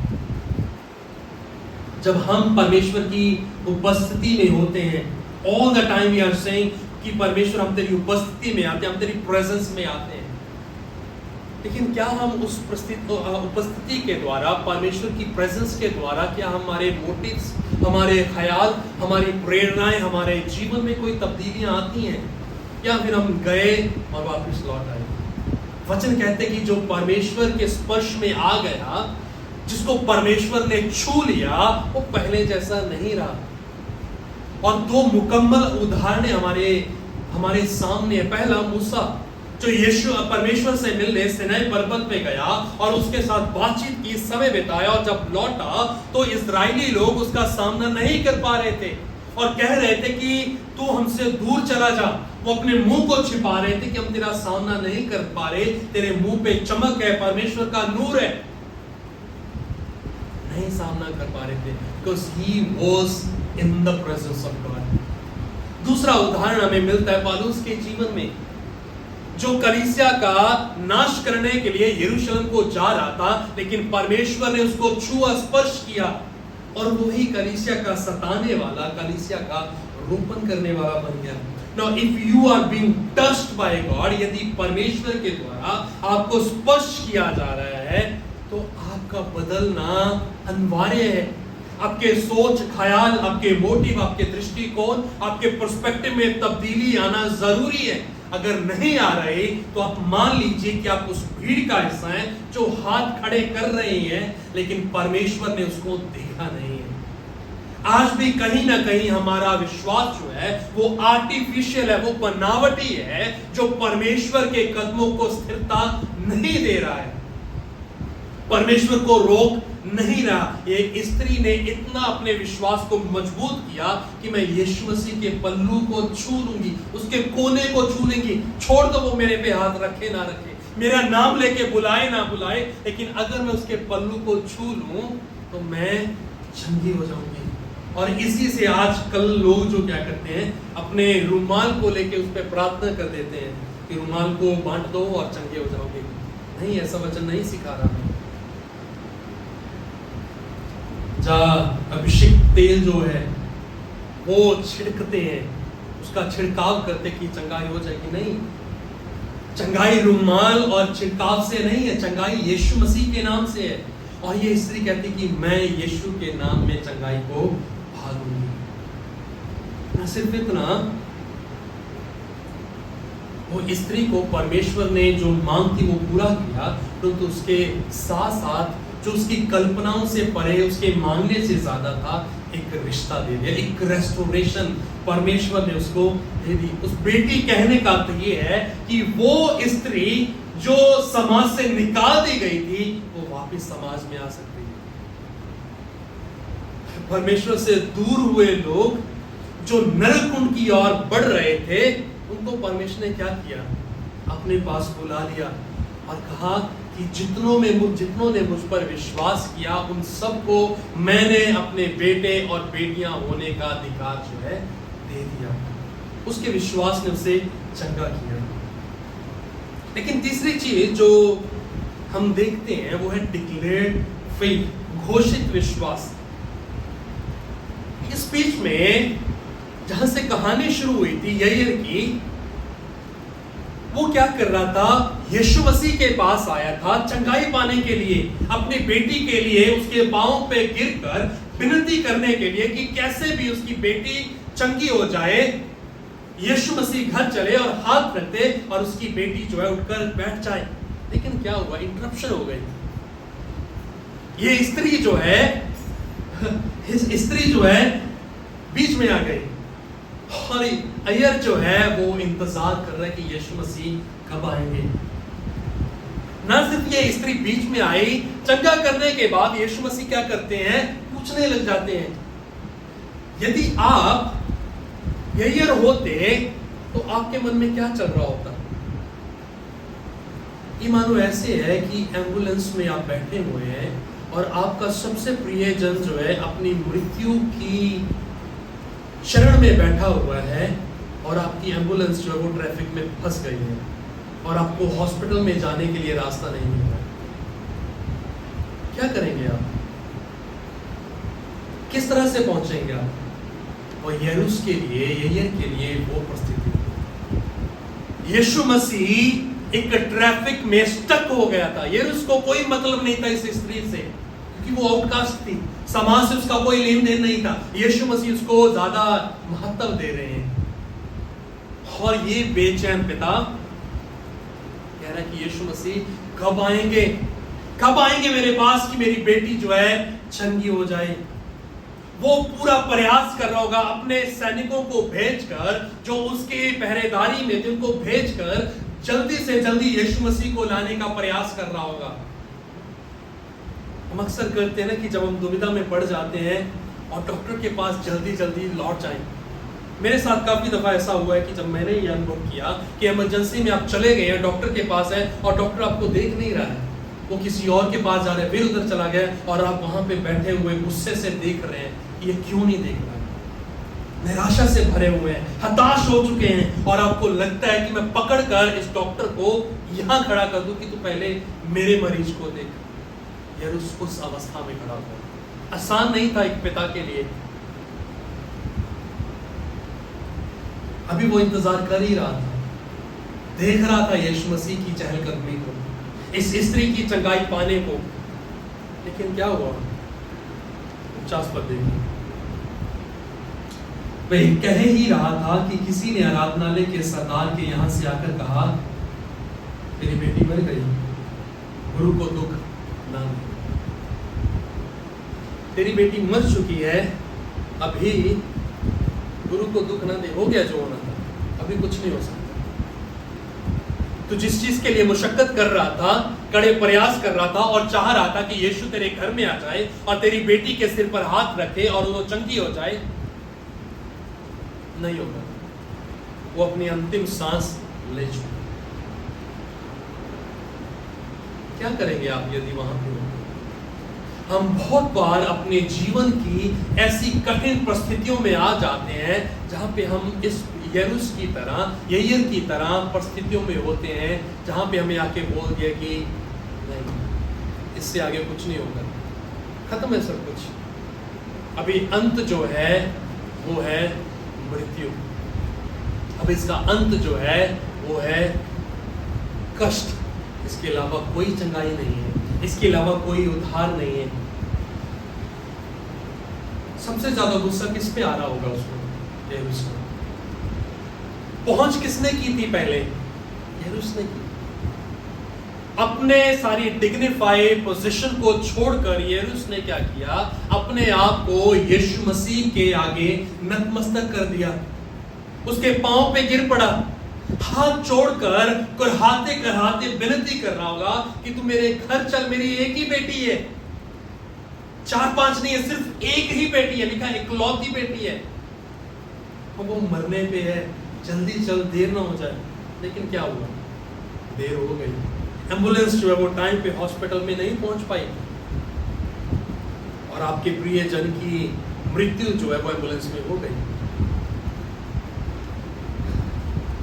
जब हम परमेश्वर की उपस्थिति में होते हैं, all the time we are saying कि परमेश्वर हम तेरी उपस्थिति में आते हैं, हम तेरी प्रेजेंस में आते हैं, लेकिन क्या हम उस उपस्थिति के द्वारा, परमेश्वर की प्रेजेंस के द्वारा, क्या हमारे मोटिव्स, हमारे ख्याल, हमारी प्रेरणाएं, हमारे जीवन में कोई तब्दीलियां आती हैं, या फिर हम गए और वापस लौट आए? वचन कहते कि जो परमेश्वर के स्पर्श में आ गया, जिसको परमेश्वर ने छू लिया, वो पहले जैसा नहीं रहा। और दो मुकम्मल उदाहरण हमारे सामने। पहला मूसा, जो यीशु परमेश्वर से मिलने सिनाई पर्वत पे गया और उसके साथ बातचीत की, समय बिताया, और जब लौटा तो इस्राएली लोग उसका सामना नहीं कर पा रहे थे और कह रहे थे कि तू हमसे दूर चला जा। वो अपने मुंह को छिपा रहे थे कि हम तेरा सामना नहीं कर पा रहे, तेरे मुंह पे चमक है, परमेश्वर का नूर है, नहीं सामना कर पा रहे थे, because he was in the presence of God। दूसरा उदाहरण हमें मिलता है पौलुस के जीवन में, जो कलीसिया का नाश करने के लिए यरूशलेम को जा रहा था, लेकिन परमेश्वर ने उसको छुआ, स्पर्श किया, और वही कलीसिया का सताने वाला, कलीसिया का रोपण करने वाला बन गया। Now, if you are being touched by God, यदि परमेश्वर के द्वारा आपको स्पर्श किया जा रहा है तो आपका बदलना अनिवार्य है। आपके सोच, ख्याल, आपके मोटिव, आपके दृष्टिकोण, आपके पर्सपेक्टिव में तब्दीली आना जरूरी है। अगर नहीं आ रहे तो आप मान लीजिए कि आप उस भीड़ का हिस्सा हैं जो हाथ खड़े कर रहे हैं, लेकिन परमेश्वर ने उसको देखा नहीं है। आज भी कहीं ना कहीं हमारा विश्वास जो है वो आर्टिफिशियल है, वो बनावटी है, जो परमेश्वर के कदमों को स्थिरता नहीं दे रहा है, परमेश्वर को रोक नहीं रहा। ये स्त्री ने इतना अपने विश्वास को मजबूत किया कि मैं यीशु मसीह के पल्लू को छू लूंगी, उसके कोने को छू लेंगी, छोड़ दो वो मेरे पे हाथ रखे ना रखे, मेरा नाम लेके बुलाए ना बुलाए, लेकिन अगर मैं उसके पल्लू को छू लूं तो मैं चंगी हो जाऊंगी। और इसी से आजकल लोग जो क्या करते हैं, अपने रुमाल को लेके उस पर प्रार्थना कर देते हैं कि रुमाल को बांट दो और चंगे हो जाओगे। नहीं, ऐसा वचन नहीं सिखा रहा है। अभिषेक तेल जो है वो छिड़कते हैं, उसका छिड़काव करते कि चंगाई हो जाएगी। नहीं, चंगाई रुमाल और छिड़काव से नहीं है, चंगाई यीशु मसीह के नाम से है। और ये स्त्री कहती कि मैं यीशु के नाम में चंगाई को भागूंगी। न सिर्फ इतना, वो स्त्री को परमेश्वर ने जो मांग थी वो पूरा किया, परंतु उसके साथ साथ जो उसकी कल्पनाओं से परे, उसके मांगने से ज्यादा था, एक रिश्ता दे दिया, एक रेस्टोरेशन परमेश्वर ने उसको दे दी। उस बेटी कहने का तो ये है कि वो स्त्री जो समाज से निकाल दी गई थी वो वापस समाज में आ सकती है। परमेश्वर से दूर हुए लोग जो नरकुंड की ओर बढ़ रहे थे, उनको परमेश्वर ने क्या किया? अपने पास बुला लिया और कहा कि जितनों ने मुझ पर विश्वास किया उन सबको मैंने अपने बेटे और बेटियां होने का अधिकार जो है दे दिया। उसके विश्वास ने उसे चंगा किया। लेकिन तीसरी चीज जो हम देखते हैं वो है डिक्लेयर्ड फेथ, घोषित विश्वास। इस बीच में जहां से कहानी शुरू हुई थी याईर की, वो क्या कर रहा था? यीशु मसीह के पास आया था चंगाई पाने के लिए, अपनी बेटी के लिए उसके पांवों पे गिरकर विनती करने के लिए कि कैसे भी उसकी बेटी चंगी हो जाए। यीशु मसीह घर चले और हाथ रखते और उसकी बेटी जो है उठकर बैठ जाए। लेकिन क्या हुआ? इंटरप्शन हो गई। ये स्त्री जो है बीच में आ गई और अय्यर जो है वो इंतजार कर रहा है कि यीशु मसीह कब आएंगे। ना सिर्फ ये स्त्री बीच में आई, चंगा करने के बाद यीशु मसीह क्या करते हैं? पूछने लग जाते हैं। यदि आप याईर होते तो आपके मन में क्या चल रहा होता? ये मानो ऐसे है कि एम्बुलेंस में आप बैठे हुए हैं और आपका सबसे प्रियजन जो है अपनी मृत्यु की शरण में बैठा हुआ है और आपकी एम्बुलेंस जो है वो ट्रैफिक में फंस गई है और आपको हॉस्पिटल में जाने के लिए रास्ता नहीं मिल रहा। क्या करेंगे आप? किस तरह से पहुंचेंगे आप? और याईर के लिए वो परिस्थिति। यीशु मसीह एक ट्रैफिक में स्टक हो गया था। याईर को कोई मतलब नहीं था इस स्त्री से, क्योंकि वो आउटकास्ट थी, समाज से उसका कोई लेन देन नहीं था। यीशु मसीह उसको ज्यादा महत्व दे रहे हैं और ये बेचैन पिता कह रहा है कि यीशु मसीह कब आएंगे मेरे पास कि मेरी बेटी जो है चंगी हो जाए। वो पूरा प्रयास कर रहा होगा अपने सैनिकों को भेजकर, जो उसके पहरेदारी में थे उनको भेजकर जल्दी से जल्दी यीशु मसीह को लाने का प्रयास कर रहा होगा। हम अक्सर करते हैं ना कि जब हम दुविधा में पड़ जाते हैं और डॉक्टर के पास जल्दी जल्दी लौट जाएं। मेरे साथ काफी दफा ऐसा हुआ है कि जब मैंने ये अनुभव किया कि इमरजेंसी में आप चले गए हैं, डॉक्टर के पास है और डॉक्टर आपको देख नहीं रहा है, वो किसी और के पास जा रहे हैं, फिर उधर चला गया और आप वहां पे बैठे हुए गुस्से से देख रहे हैं, ये क्यों नहीं देख रहा है, निराशा से भरे हुए हैं, हताश हो चुके हैं और आपको लगता है कि मैं पकड़कर इस डॉक्टर को यहां खड़ा कर दूं कि तू पहले मेरे मरीज को देख। यार उस अवस्था में खड़ा हुआ आसान नहीं था एक पिता के लिए। अभी वो इंतजार कर ही रहा था, देख रहा था यीशु मसीह की चहलकदमी को, इस स्त्री की चंगाई पाने को। लेकिन क्या हुआ? 50 पद देखिए। वह कह ही रहा था कि किसी ने आराधनालय के सरदार के यहां से आकर कहा, तेरी बेटी मर गई, गुरु को दुख ना दे। तेरी बेटी मर चुकी है, अभी गुरु को दुख ना दे। हो गया जो होना था, अभी कुछ नहीं हो सकता। तो जिस चीज के लिए मुशक्कत कर रहा था, कड़े प्रयास कर रहा था और चाह रहा था कि यीशु तेरे घर में आ जाए और तेरी बेटी के सिर पर हाथ रखे और वो चंगी हो जाए, नहीं होगा। वो अपनी अंतिम सांस ले चुके। क्या करेंगे आप यदि वहां पे हो? हम बहुत बार अपने जीवन की ऐसी कठिन परिस्थितियों में आ जाते हैं जहां पे हम इस याईर की तरह परिस्थितियों में होते हैं, जहां पे हमें आके बोल दिया कि नहीं, इससे आगे कुछ नहीं होगा, खत्म है सब कुछ। अभी अंत जो है वो है मृत्यु। अब इसका अंत जो है वो है कष्ट। इसके अलावा कोई चंगाई नहीं है, इसके अलावा कोई उद्धार नहीं है। सबसे ज्यादा गुस्सा किस पे आ रहा होगा उसको? पहुंच किसने की थी पहले? याईर ने की। अपने सारी डिग्निफाइड पोजीशन को छोड़कर याईर ने क्या किया? अपने आप को यीशु मसीह के आगे नतमस्तक कर दिया, उसके पांव पे गिर पड़ा हाथ जोड़कर कुरहाते करहाते विनती कर रहा होगा कि तू मेरे घर चल, मेरी एक ही बेटी है, 4-5 नहीं है, सिर्फ एक ही बेटी है, लिखा इकलौती बेटी है, वो मरने पे है, जल्दी चल, देर ना हो जाए। लेकिन क्या हुआ, देर हो गई। एम्बुलेंस जो है वो टाइम पे हॉस्पिटल में नहीं पहुंच पाई और आपके प्रियजन की मृत्यु जो है वो एम्बुलेंस में हो गई।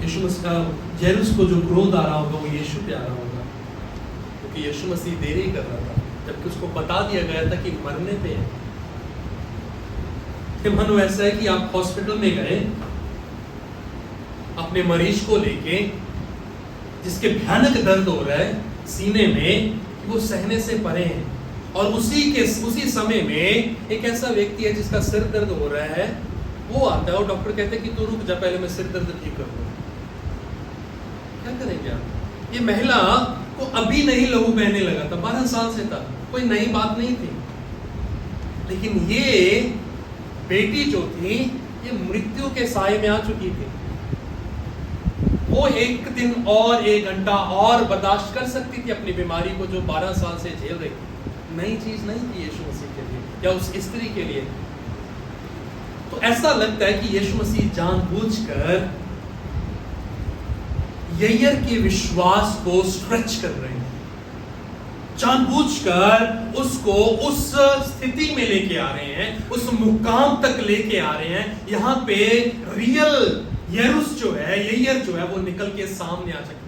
यीशु मसीह जेरुस को जो क्रोध आ रहा होगा वो यीशु पे आ रहा होगा, क्योंकि यीशु मसीह देरी कर रहा था, जबकि उसको बता दिया गया था कि मरने पे है। मानो ऐसा है कि आप हॉस्पिटल में गए अपने मरीज को लेके, जिसके भयानक दर्द हो रहा है सीने में, वो सहने से परे है, और उसी समय में एक ऐसा व्यक्ति है जिसका सिर दर्द हो रहा है, वो आता है और डॉक्टर कहते हैं कि तू रुक जा, पहले मैं सिर दर्द ठीक कर दूं। क्या करेंगे आप? ये महिला को अभी नहीं लहू बहने लगा था, 12 साल से था, कोई नई बात नहीं थी, लेकिन ये बेटी जो थी ये मृत्यु के साए में आ चुकी थी। वो एक दिन और 1 घंटा और बर्दाश्त कर सकती थी अपनी बीमारी को जो 12 साल से झेल रही थी। नई चीज नहीं थी यीशु मसीह के लिए या उस स्त्री के लिए। तो ऐसा लगता है कि यीशु मसीह जानबूझकर यैयर के विश्वास को स्ट्रेच कर रहे हैं, जानबूझकर उसको उस स्थिति में लेके आ रहे हैं, उस मुकाम तक लेके आ रहे हैं, यहाँ पे रियल यरूस जो है, यैयर जो है वो निकल के सामने आ सके।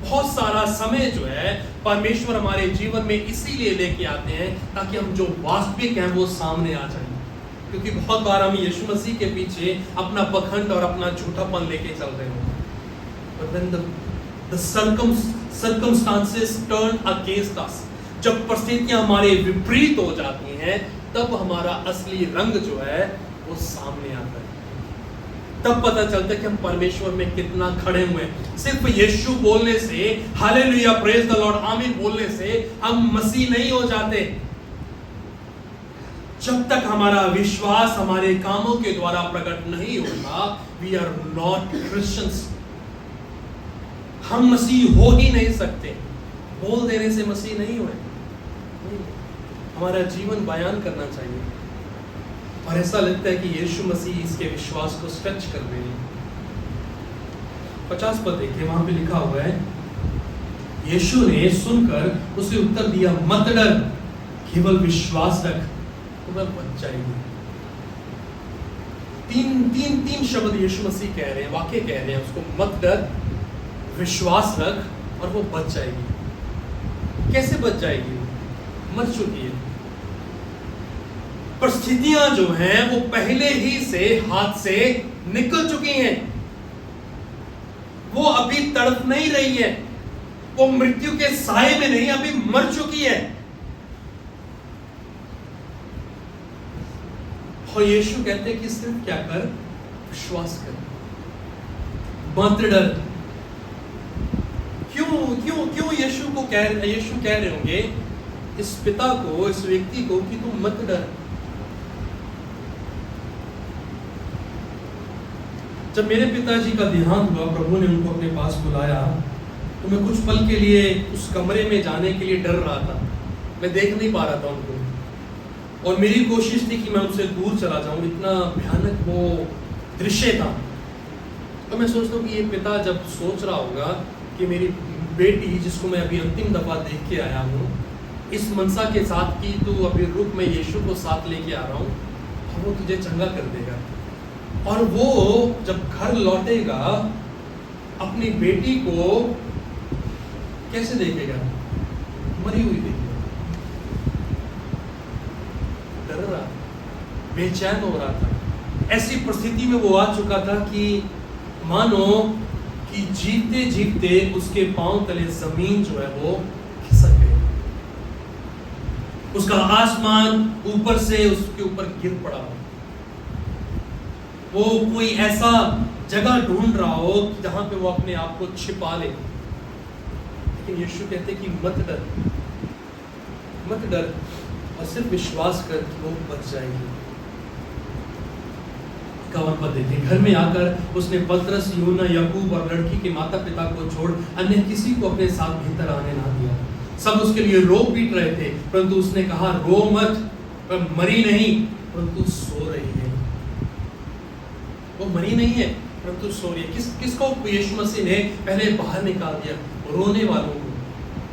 बहुत सारा समय जो है परमेश्वर हमारे जीवन में इसीलिए लेके आते हैं ताकि हम जो वास्तविक हैं वो सामने आ जाए, क्योंकि बहुत बार हम यीशु मसीह के पीछे अपना पखंड और अपना झूठापन लेके चल रहे होते हैं। But when the circumstances turn against us, जब परिस्थितियां हमारे विपरीत हो जाती हैं, तब हमारा असली रंग जो है वो सामने आता है। तब पता चलता है कि हम परमेश्वर में कितना खड़े हुए हैं। सिर्फ यीशु बोलने से, हालेलुया, प्रेज द लॉर्ड, आमीन बोलने से हम मसीह नहीं हो जाते। जब तक हमारा विश्वास हमारे कामों के द्वारा प्रकट नहीं होगा, वी आर नॉट क्रिश्चियंस। हम मसीह हो ही नहीं सकते। बोल देने से मसीह नहीं हुए, हमारा जीवन बयान करना चाहिए। और ऐसा लगता है कि यीशु मसीह इसके विश्वास को स्ट्रेच कर रहे हैं। 50 पद देखिए, वहां पे लिखा हुआ है, यीशु ने सुनकर उसे उत्तर दिया, मत डर, केवल विश्वास रख, तुम्हें बच जाएगी। तीन शब्द यीशु मसीह कह रहे हैं, वाक्य कह रहे हैं उसको, मत डर, विश्वास रख, और वो बच जाएगी। कैसे बच जाएगी? मर चुकी है। परिस्थितियां जो हैं वो पहले ही से हाथ से निकल चुकी हैं। वो अभी तड़प नहीं रही है, वो मृत्यु के साए में नहीं, अभी मर चुकी है। और यीशु कहते हैं कि सिर्फ क्या कर? विश्वास कर, मत डर। क्यों यीशु कह रहे होंगे इस पिता को, इस व्यक्ति को, कि तुम मत डर। जब मेरे पिताजी का देहांत हुआ, प्रभु ने उनको अपने पास बुलाया, तो मैं कुछ पल के लिए उस कमरे में जाने के लिए डर रहा था। मैं देख नहीं पा रहा था उनको, और मेरी कोशिश थी कि मैं उनसे दूर चला जाऊं, इतना भयानक वो दृश्य था। तो मैं सोचता हूँ कि ये पिता जब सोच रहा होगा कि मेरी बेटी, जिसको मैं अभी अंतिम दफा देख के आया हूँ, इस मनसा के साथ कि तू अभी रुक, मैं यीशु को साथ लेके आ रहा हूँ और वो तुझे चंगा कर देगा। और वो जब घर लौटेगा अपनी बेटी को कैसे देखेगा? मरी हुई देखेगा। डर रहा, बेचैन हो रहा था। ऐसी परिस्थिति में वो आ चुका था कि मानो कि जीते जीते उसके पांव तले जमीन जो है वो खिसक गई, उसका आसमान ऊपर से उसके ऊपर गिर पड़ा। वो कोई ऐसा जगह ढूंढ रहा हो जहां पे वो अपने आप को छिपा ले, लेकिन यीशु कहते कि मत डर, मत डर, और सिर्फ विश्वास कर कि वो बच जाएगी। 51 पद देखें। घर में आकर उसने पतरस, यूहन्ना, याकूब और लड़की के माता पिता को छोड़ अन्य किसी को अपने साथ भीतर आने ना दिया। सब उसके लिए रो पीट रहे थे, परंतु उसने कहा, रो मत, वह मरी नहीं परंतु सो रही है। वो मरी नहीं है परंतु सो रही है। किसको यीशु मसीह ने पहले बाहर निकाल दिया? रोने वालों को,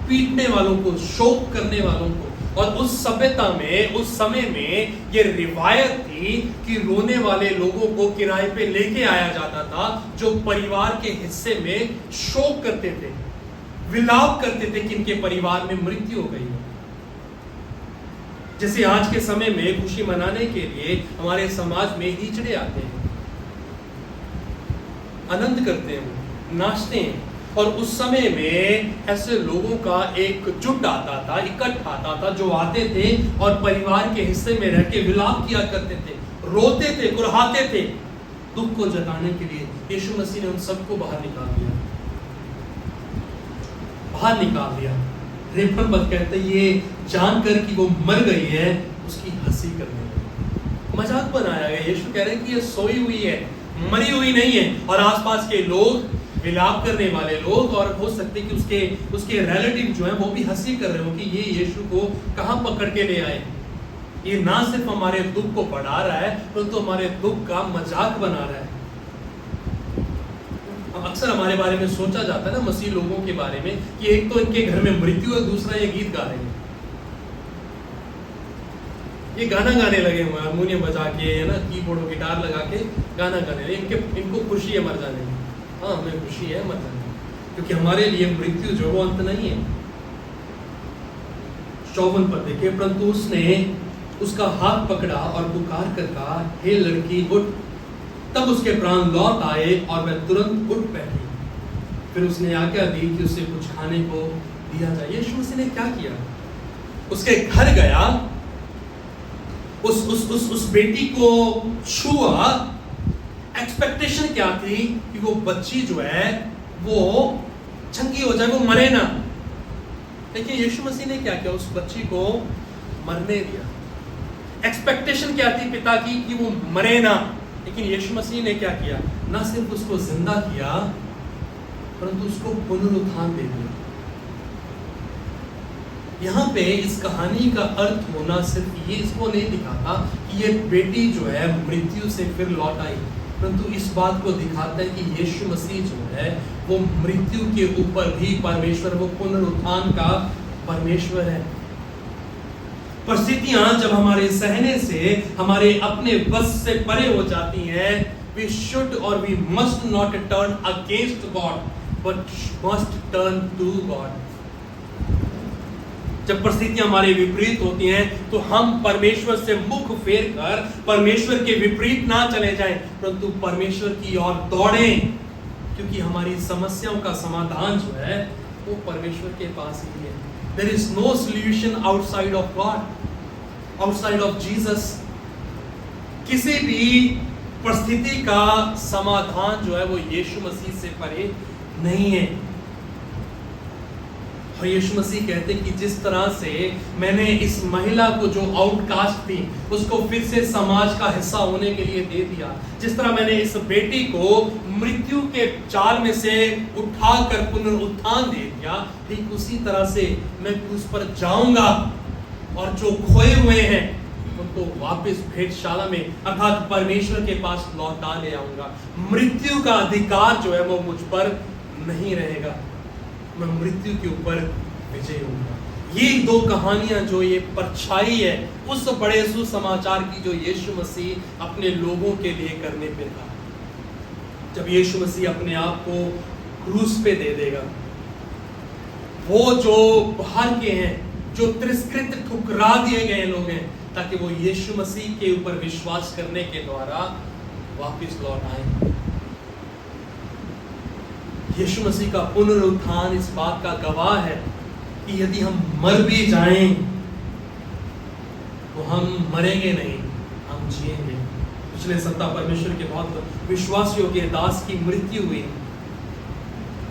पीटने वालों को, शोक करने वालों को। और उस सभ्यता में, उस समय में ये रिवायत थी कि रोने वाले लोगों को किराए पे लेके आया जाता था, जो परिवार के हिस्से में शोक करते थे, विलाप करते थे कि इनके परिवार में मृत्यु हो गई है। जैसे आज के समय में खुशी मनाने के लिए हमारे समाज में हिजड़े आते हैं, आनंद करते हैं, नाचते हैं। और उस समय में ऐसे लोगों का एक जुट आता था, इकट्ठा आता था, जो आते थे और परिवार के हिस्से में रह के विलाप किया करते थे, रोते थे, कुरहाते थे, दुख को जताने के लिए। यीशु मसीह ने उन सबको बाहर निकाल दिया, बाहर निकाल दिया। 53 पद कहते हैं, ये जानकर कि वो मर गई है उसकी हंसी करने लगे। मजाक बनाया गया। यीशु कह रहे हैं कि ये सोई हुई है, मरी हुई नहीं है। और आसपास के लोग, विलाप करने वाले लोग, और हो सकते कि उसके रिलेटिव जो है वो भी हंसी कर रहे हो कि ये यीशु को कहां पकड़ के ले आए। ये ना सिर्फ हमारे दुख को बढ़ा रहा है, परंतु हमारे दुख का मजाक बना रहा है। अक्सर हमारे बारे में सोचा जाता है ना, मसीह लोगों के बारे में, कि एक तो इनके घर में मृत्यु है, दूसरा ये गीत गा रहे हैं, ये गाना गाने लगे हुए, हारमोनियम बजा के, है ना, कीबोर्ड और गिटार लगा के गाना गाने लगे। इनको खुशी है मर जाने में। हाँ, हमें खुशी है मर जाने में, क्योंकि हमारे लिए मृत्यु जो वो अंत नहीं है। 54 पद देखिए, परंतु उसने उसका हाथ पकड़ा और पुकार कर कहा, हे लड़की उठ। तब उसके प्राण लौट आए और वह तुरंत उठ बैठी। फिर उसने आज्ञा दी कि उसे कुछ खाने को दिया जाए। यीशु मसीह ने क्या किया? उसके घर गया, उस बेटी को छुआ। एक्सपेक्टेशन क्या थी कि वो बच्ची जो है वो चंगी हो जाए, वो मरे ना। देखिए यीशु मसीह ने क्या किया? उस बच्ची को मरने दिया। एक्सपेक्टेशन क्या थी पिता की कि वो मरे ना, लेकिन यीशु मसीह ने क्या किया? ना सिर्फ उसको जिंदा किया, परंतु उसको पुनरुत्थान दे दिया। यहाँ पे इस कहानी का अर्थ होना सिर्फ ये इसको नहीं दिखाता कि ये बेटी जो है मृत्यु से फिर लौट आई, परंतु इस बात को दिखाता है कि यीशु मसीह जो है वो मृत्यु के ऊपर भी परमेश्वर, वो पुनरुत्थान का परमेश्वर है। परिस्थितियां जब हमारे सहने से, हमारे अपने बस से परे हो जाती हैं, we should or we must not turn against God, but must turn to God. जब परिस्थितियां हमारे विपरीत होती हैं तो हम परमेश्वर से मुख फेर कर परमेश्वर के विपरीत ना चले जाएं, परंतु परमेश्वर की ओर दौड़ें, क्योंकि हमारी समस्याओं का समाधान जो है वो परमेश्वर के पास ही है। There is no solution outside of God, outside of Jesus. किसी भी परिस्थिति का समाधान जो है वो यीशु मसीह से परे नहीं है। और यीशु मसीह कहते हैं कि जिस तरह से मैंने इस महिला को जो आउटकास्ट थी उसको फिर से समाज का हिस्सा होने के लिए दे दिया, जिस तरह मैंने इस बेटी को मृत्यु के जाल में से उठाकर पुनरुत्थान दे दिया, ठीक उसी तरह से मैं क्रूस पर जाऊंगा और जो खोए हुए हैं उनको वापस भेंटशाला में अर्थात परमेश्वर के पास लौटा ले आऊंगा। मृत्यु का अधिकार जो है वो मुझ पर नहीं रहेगा, मैं मृत्यु के ऊपर विजय होऊंगा। ये दो कहानियां जो ये परछाई है उस बड़े सुसमाचार की जो यीशु मसीह अपने लोगों के लिए करने पे था। जब यीशु मसीह अपने आप को क्रूस पे दे देगा, वो जो बाहर के हैं, जो तिरस्कृत ठुकरा दिए गए लोग हैं, ताकि वो यीशु मसीह के ऊपर विश्वास करने के द्वारा वापस लौट आए। यीशु मसीह का पुनरुत्थान इस बात का गवाह है कि यदि हम मर भी जाएं तो हम मरेंगे नहीं, हम जिएंगे। पिछले सप्ताह परमेश्वर के बहुत विश्वासियों के दास की मृत्यु हुई,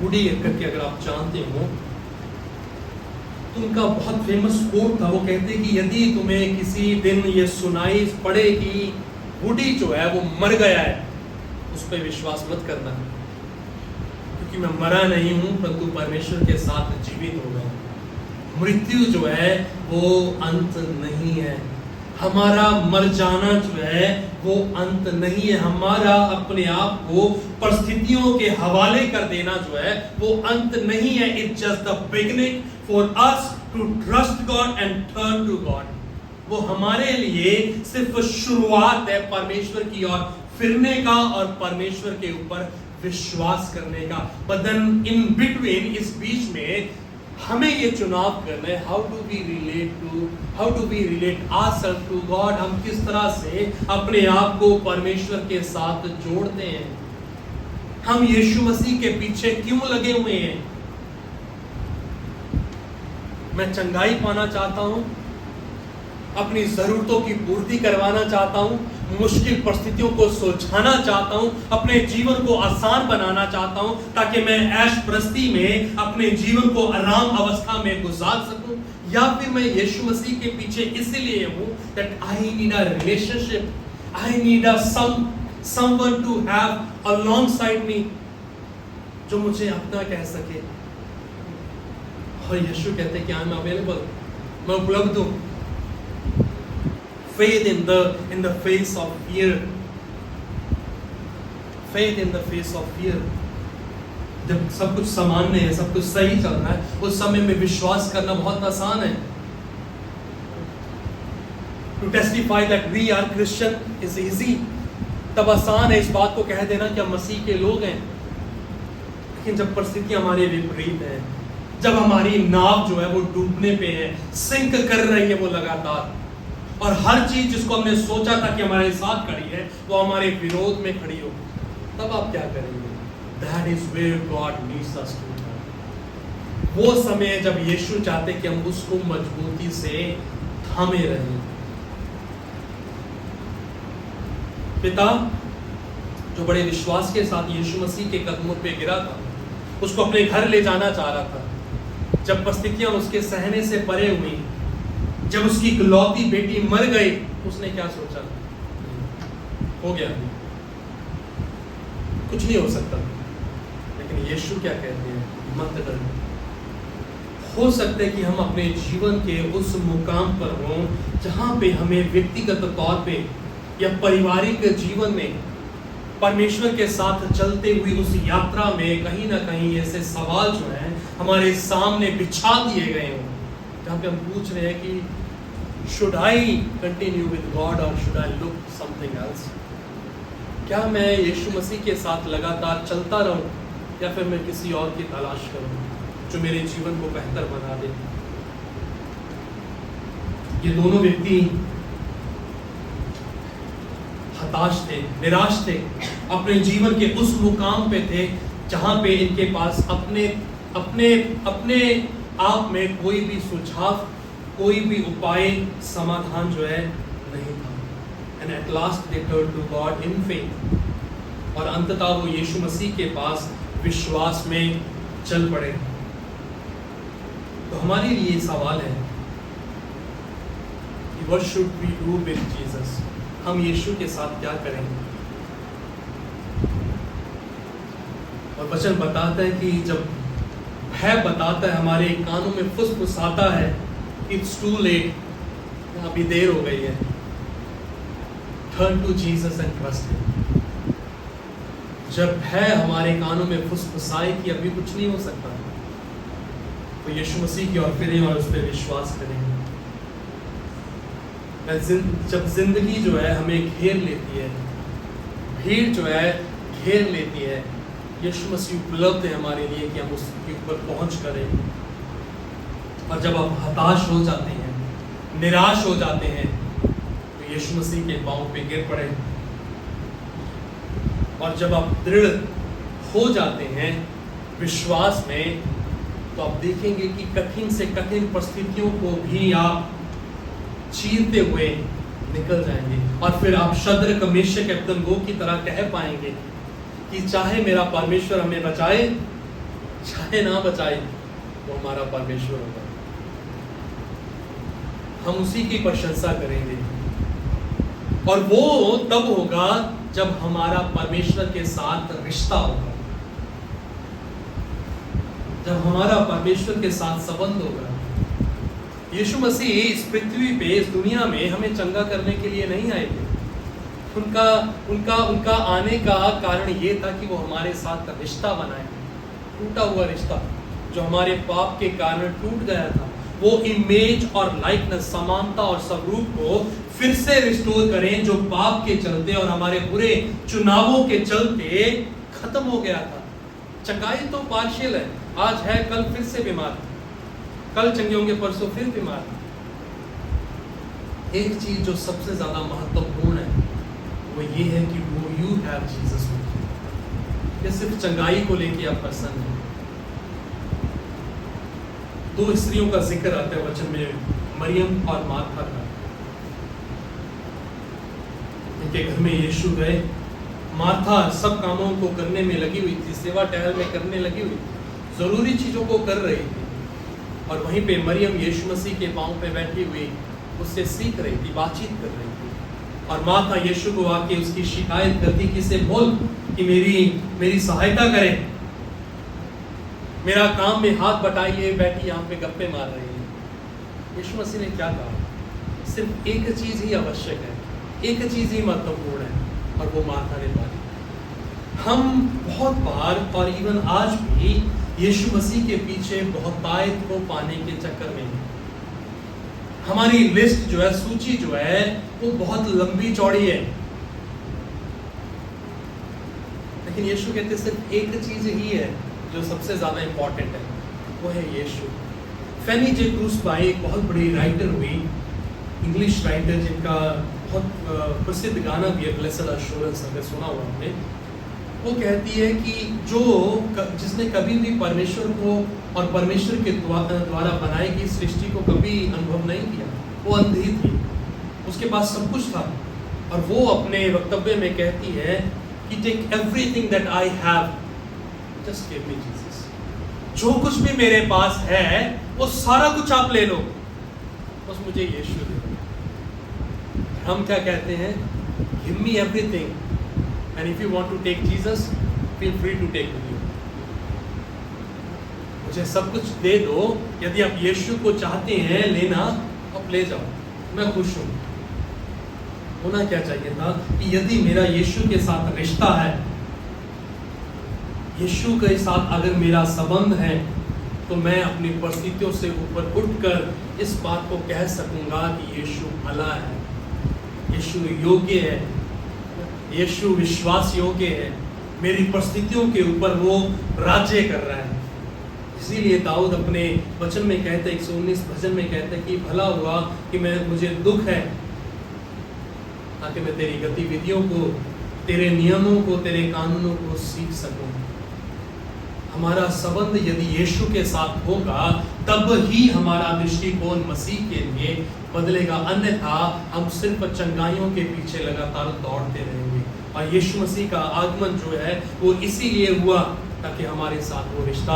बूढ़ी करके, अगर आप जानते हो तो उनका बहुत फेमस कोट था। वो कहते कि यदि तुम्हें किसी दिन ये सुनाई पड़े कि बूढ़ी जो है वो मर गया है, उस पर विश्वास मत करना, क्योंकि मैं मरा नहीं हूं परंतु परमेश्वर के साथ जीवित हो गया। मृत्यु जो है वो अंत नहीं है, हमारा मर जाना जो है वो अंत नहीं है, हमारा अपने आप को परिस्थितियों के हवाले कर देना जो है वो अंत नहीं है। It's just the beginning for us to trust God and turn to God. वो हमारे लिए सिर्फ शुरुआत है परमेश्वर की ओर फिरने का और परमेश्वर के ऊपर विश्वास करने का। बट देन इन बिटवीन, इस बीच में हमें ये चुनाव करना है, how do we relate ourself to God. हम किस तरह से अपने आप को परमेश्वर के साथ जोड़ते हैं, हम यीशु मसीह के पीछे क्यों लगे हुए हैं। मैं चंगाई पाना चाहता हूं, अपनी जरूरतों की पूर्ति करवाना चाहता हूं, मुश्किल परिस्थितियों को सुलझाना चाहता हूं, अपने जीवन को आसान बनाना चाहता हूं ताकि मैं ऐश प्रस्ती में अपने जीवन को आराम अवस्था में गुजार सकूं, या फिर मैं यीशु मसीह के पीछे इसलिए हूं that I need a relationship, I need a someone to have alongside me, जो मुझे अपना कह सके। और यीशु कहते कि आई एम अवेलेबल, मैं उपलब्ध हूं। Faith in the face of fear. Faith in the face of fear. जब सब कुछ सामान्य है, सब कुछ सही चल रहा है, उस समय में विश्वास करना बहुत आसान है। To testify that we are Christian is easy. तब आसान है इस बात को कह देना कि हम मसीह के लोग हैं। लेकिन जब परिस्थितियां हमारे विपरीत हैं, जब हमारी नाव जो है वो डूबने पे है, सिंक कर रही है वो लगातार, और हर चीज जिसको हमने सोचा था कि हमारे साथ खड़ी है वो हमारे विरोध में खड़ी हो, तब आप क्या करेंगे? That is where God needs us to turn. वो समय जब यीशु चाहते कि हम उसको मजबूती से थामे रहें। पिता जो बड़े विश्वास के साथ यीशु मसीह के कदमों पे गिरा था, उसको अपने घर ले जाना चाह रहा था। जब परिस्थितियां उसके सहने से परे हुई, जब उसकी इकलौती बेटी मर गई, उसने क्या सोचा? हो गया, कुछ नहीं हो सकता। लेकिन यीशु क्या कहते हैं? मत डरो। हो सकता है कि हम अपने जीवन के उस मुकाम पर हों जहां पे हमें व्यक्तिगत तौर पे या पारिवारिक जीवन में परमेश्वर के साथ चलते हुए उस यात्रा में कहीं ना कहीं ऐसे सवाल जो हैं हमारे सामने बिछा दिए गए हों, जहाँ पे हम पूछ रहे हैं कि should I continue with God or should I look something else? क्या मैं यीशु मसीह के साथ लगातार चलता रहूं या फिर मैं किसी और की तलाश करूं जो मेरे जीवन को बेहतर बना दे? ये दोनों व्यक्ति हताश थे, निराश थे, अपने जीवन के उस मुकाम पे थे जहां पे इनके पास अपने अपने अपने आप में कोई भी सुझाव, कोई भी उपाय, समाधान जो है नहीं था। And at last they turned to God in faith. और अंततः वो यीशु मसीह के पास विश्वास में चल पड़े। तो हमारे लिए सवाल है कि what should we do with Jesus? हम यीशु के साथ क्या करेंगे? और वचन बताता है कि जब भय बताता है, हमारे कानों में फुसफुसाता है, It's too late, अभी देर हो गई है। Turn to Jesus and trust Him. जब भय हमारे कानों में फुसफुसाए कि अभी कुछ नहीं हो सकता, तो यीशु मसीह की ओर फिरें और उस पर विश्वास करें। जब जिंदगी जो है हमें घेर लेती है, भीड़ जो है घेर लेती है, यीशु मसीह उपलब्ध है हमारे लिए कि हम उसके ऊपर पहुंच करें। और जब आप हताश हो जाते हैं, निराश हो जाते हैं, तो यीशु मसीह के पांव पे गिर पड़े। और जब आप दृढ़ हो जाते हैं विश्वास में, तो आप देखेंगे कि कठिन से कठिन परिस्थितियों को भी आप चीरते हुए निकल जाएंगे। और फिर आप शद्रक, मेशक, अबेदनगो की तरह कह पाएंगे कि चाहे मेरा परमेश्वर हमें बचाए, चाहे ना बचाए, वो हमारा परमेश्वर होगा। हम उसी की प्रशंसा करेंगे और वो तब होगा जब हमारा परमेश्वर के साथ रिश्ता होगा, जब हमारा परमेश्वर के साथ संबंध होगा। यीशु मसीह इस पृथ्वी पे, इस दुनिया में हमें चंगा करने के लिए नहीं आए थे। उनका आने का कारण ये था कि वो हमारे साथ रिश्ता बनाए, टूटा हुआ रिश्ता जो हमारे पाप के कारण टूट गया था, वो इमेज और लाइकनेस, समानता और स्वरूप को फिर से रिस्टोर करें जो पाप के चलते और हमारे बुरे चुनावों के चलते खत्म हो गया था। चंगाई तो पार्शियल है, आज है कल फिर से बीमार, कल चंगे होंगे परसों फिर बीमार। एक चीज जो सबसे ज्यादा महत्वपूर्ण है वो ये है कि वो you have Jesus with you. ये सिर्फ चंगाई को लेके आप प्रसन्न हैं। दो स्त्रियों का जिक्र आता है वचन में, मरियम और मार्था का। इनके घर में यीशु गए, मार्था सब कामों को करने में लगी हुई थी, सेवा टहल में करने लगी हुई थी, जरूरी चीजों को कर रही थी, और वहीं पे मरियम यीशु मसीह के पांव पे बैठी हुई उससे सीख रही थी, बातचीत कर रही थी। और माता यीशु को आके उसकी शिकायत करती कि इसे बोल कि मेरी सहायता करे, मेरा काम में हाथ बटाइए, बैठी यहाँ पे गप्पे मार रही है। यीशु मसीह ने क्या कहा? सिर्फ एक चीज ही आवश्यक है, एक चीज ही महत्वपूर्ण है, और वो माता ने पाली। हम बहुत बार और इवन आज भी यीशु मसीह के पीछे बहुतायत को पाने के चक्कर में हमारी लिस्ट जो है, सूची जो है, वो बहुत लंबी चौड़ी है। लेकिन यीशु कहते सिर्फ एक चीज ही है जो सबसे ज्यादा इंपॉर्टेंट है, वो है यीशु। फैनी जे क्रूसबाई एक बहुत बड़ी राइटर हुई, इंग्लिश राइटर, जिनका बहुत प्रसिद्ध गाना भी है ब्लेसेड एश्योरेंस, अगर सुना हुआ आपने। वो कहती है कि जिसने कभी भी परमेश्वर को और परमेश्वर के द्वारा बनाई गई सृष्टि को कभी अनुभव नहीं किया, वो अंधी थी, उसके पास सब कुछ था, और वो अपने वक्तव्य में कहती है कि take everything that I have, just give me Jesus. जो कुछ भी मेरे पास है वो सारा कुछ आप ले लो, बस मुझे यीशु दे दो। हम क्या कहते हैं? Give me everything, and if you want to take Jesus, feel free to take with you. मुझे सब कुछ दे दो, यदि आप यीशु को चाहते हैं लेना, आप ले जाओ, मैं खुश हूं। होना क्या चाहिए था कि यदि मेरा यीशु के साथ रिश्ता है, यीशु के साथ अगर मेरा संबंध है, तो मैं अपनी परिस्थितियों से ऊपर उठकर इस बात को कह सकूंगा कि यीशु भला है, यीशु योग्य है, यीशु विश्वास योग्य है, मेरी परिस्थितियों के ऊपर वो राज्य कर रहा है। इसीलिए दाऊद अपने वचन में कहते हैं, 119 भजन में कहते हैं कि भला हुआ कि मुझे दुख है, ताकि मैं तेरी गतिविधियों को, तेरे नियमों को, तेरे कानूनों को सीख सकूं। हमारा संबंध यदि यीशु के साथ होगा, तब ही हमारा दृष्टिकोण मसीह के लिए बदलेगा, अन्यथा हम सिर्फ चंगाइयों के पीछे लगातार दौड़ते रहेंगे। और यीशु मसीह का आगमन जो है वो इसीलिए हुआ ताकि हमारे साथ वो रिश्ता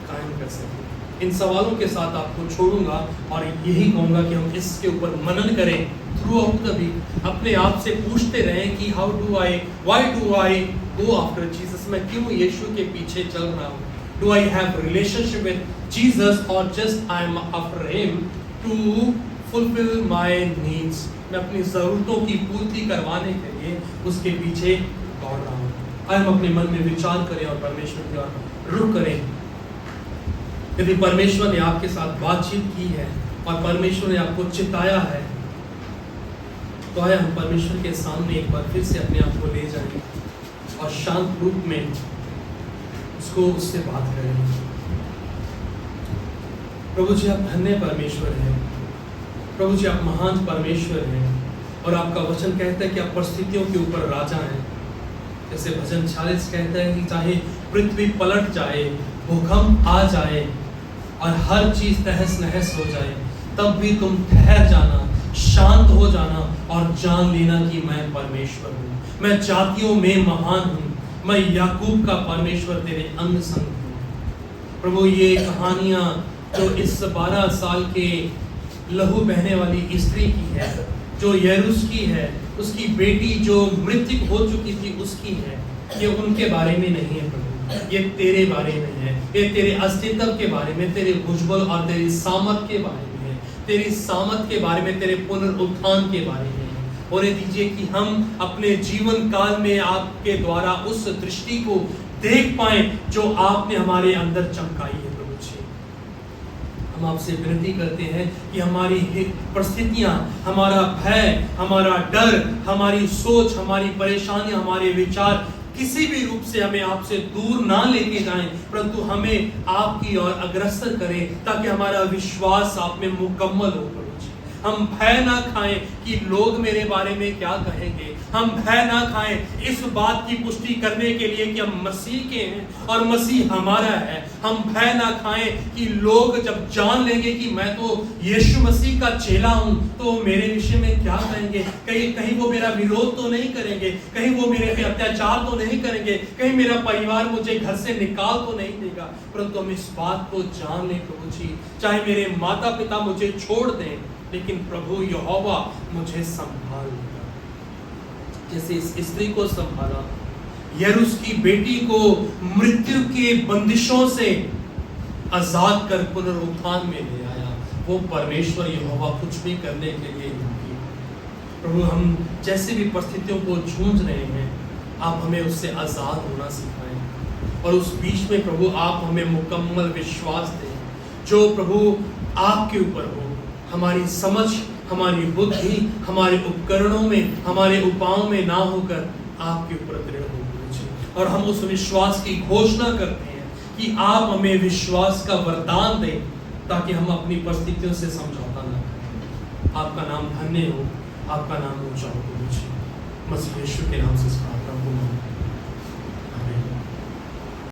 कायम कर सके। इन सवालों के साथ आपको छोड़ूंगा और यही कहूंगा कि हम इसके ऊपर मनन करें थ्रू आउट द वीक। अपने आप से पूछते रहें कि why do I go after Jesus, मैं क्यों यीशु के पीछे चल रहा हूँ? Do I have relationship with Jesus और just I am after him to fulfil my needs? मैं अपनी ज़रूरतों की पूर्ति करवाने के लिए उसके पीछे दौड़ रहा हूँ। हम अपने मन में विचार करें और परमेश्वर की ओर रुख करें। यदि परमेश्वर ने आपके साथ बातचीत की है और परमेश्वर ने आपको चिताया है, तो आया हम परमेश्वर के सामने एक बार फिर से अपने आप को ले जाएं और शांत रूप में उससे बात करें। प्रभु जी, आप धन्य परमेश्वर हैं। प्रभु जी, आप महान परमेश्वर हैं और आपका वचन कहता है कि आप परिस्थितियों के ऊपर राजा हैं। जैसे भजन 46 कहता है कि चाहे पृथ्वी पलट जाए, भूकंप आ जाए और हर चीज तहस नहस हो जाए, तब भी तुम ठहर जाना, शांत हो जाना और जान लेना कि मैं परमेश्वर हूँ, मैं जातियों में महान हूँ, मैं याकूब का परमेश्वर तेरे अंग संग हूँ। प्रभु, ये कहानियां जो इस 12 साल के लहू बहने वाली स्त्री की है, जो यरूस की है, उसकी बेटी जो मृत्यु हो चुकी थी उसकी है, ये उनके बारे में नहीं है प्रभु, ये तेरे बारे में है, ये तेरे अस्तित्व के बारे में, तेरे भुजबल और तेरी सामर्थ के बारे में है, तेरी सामर्थ के बारे में, तेरे पुनरुत्थान के बारे में। होने दीजिए कि हम अपने जीवन काल में आपके द्वारा उस दृष्टि को देख पाए जो आपने हमारे अंदर चमकाई है प्रभु जी। हम आपसे विनती करते हैं कि हमारी परिस्थितियां, हमारा भय, हमारा डर, हमारी सोच, हमारी परेशानी, हमारे विचार किसी भी रूप से हमें आपसे दूर ना लेके जाएं, परंतु हमें आपकी ओर अग्रसर करें ताकि हमारा विश्वास आप में मुकम्मल हो प्रभु जी। हम भय ना खाएं कि लोग मेरे बारे में क्या कहेंगे, हम भय ना खाएं इस बात की पुष्टि करने के लिए कि हम मसीह के हैं और मसीह हमारा है। हम भय ना खाएं कि लोग जब जान लेंगे कि मैं तो यीशु मसीह का चेला हूं तो मेरे विषय में क्या कहेंगे, कहीं वो मेरा विरोध तो नहीं करेंगे, कहीं वो मेरे पे अत्याचार तो नहीं करेंगे, कहीं मेरा परिवार मुझे घर से निकाल तो नहीं देगा। परंतु हम इस बात को जान लें प्रभु जी, चाहे मेरे माता पिता मुझे छोड़ दें, लेकिन प्रभु यहोवा मुझे संभाल लेगा। जैसे इस स्त्री को संभाला, यरूस की बेटी को मृत्यु के बंदिशों से आजाद कर पुनरुत्थान में ले आया, वो परमेश्वर यहोवा कुछ भी करने के लिए योग्य है। प्रभु हम जैसे भी परिस्थितियों को जूझ रहे हैं, आप हमें उससे आजाद होना सिखाएं और उस बीच में प्रभु आप हमें मुकम्मल विश्वास दें जो प्रभु आपके ऊपर हो। हमारी समझ, हमारी बुद्धि, हमारे उपकरणों में, हमारे उपायों में ना होकर आपके ऊपर दृढ़ हो और हम उस विश्वास की घोषणा करते हैं कि आप हमें विश्वास का वरदान दें ताकि हम अपनी परिस्थितियों से समझौता ना करें। आपका नाम धन्य हो, आपका नाम ऊंचा हो प्रभु जी। मसीह यीशु के नाम से इस प्रार्थना को मांगते हैं।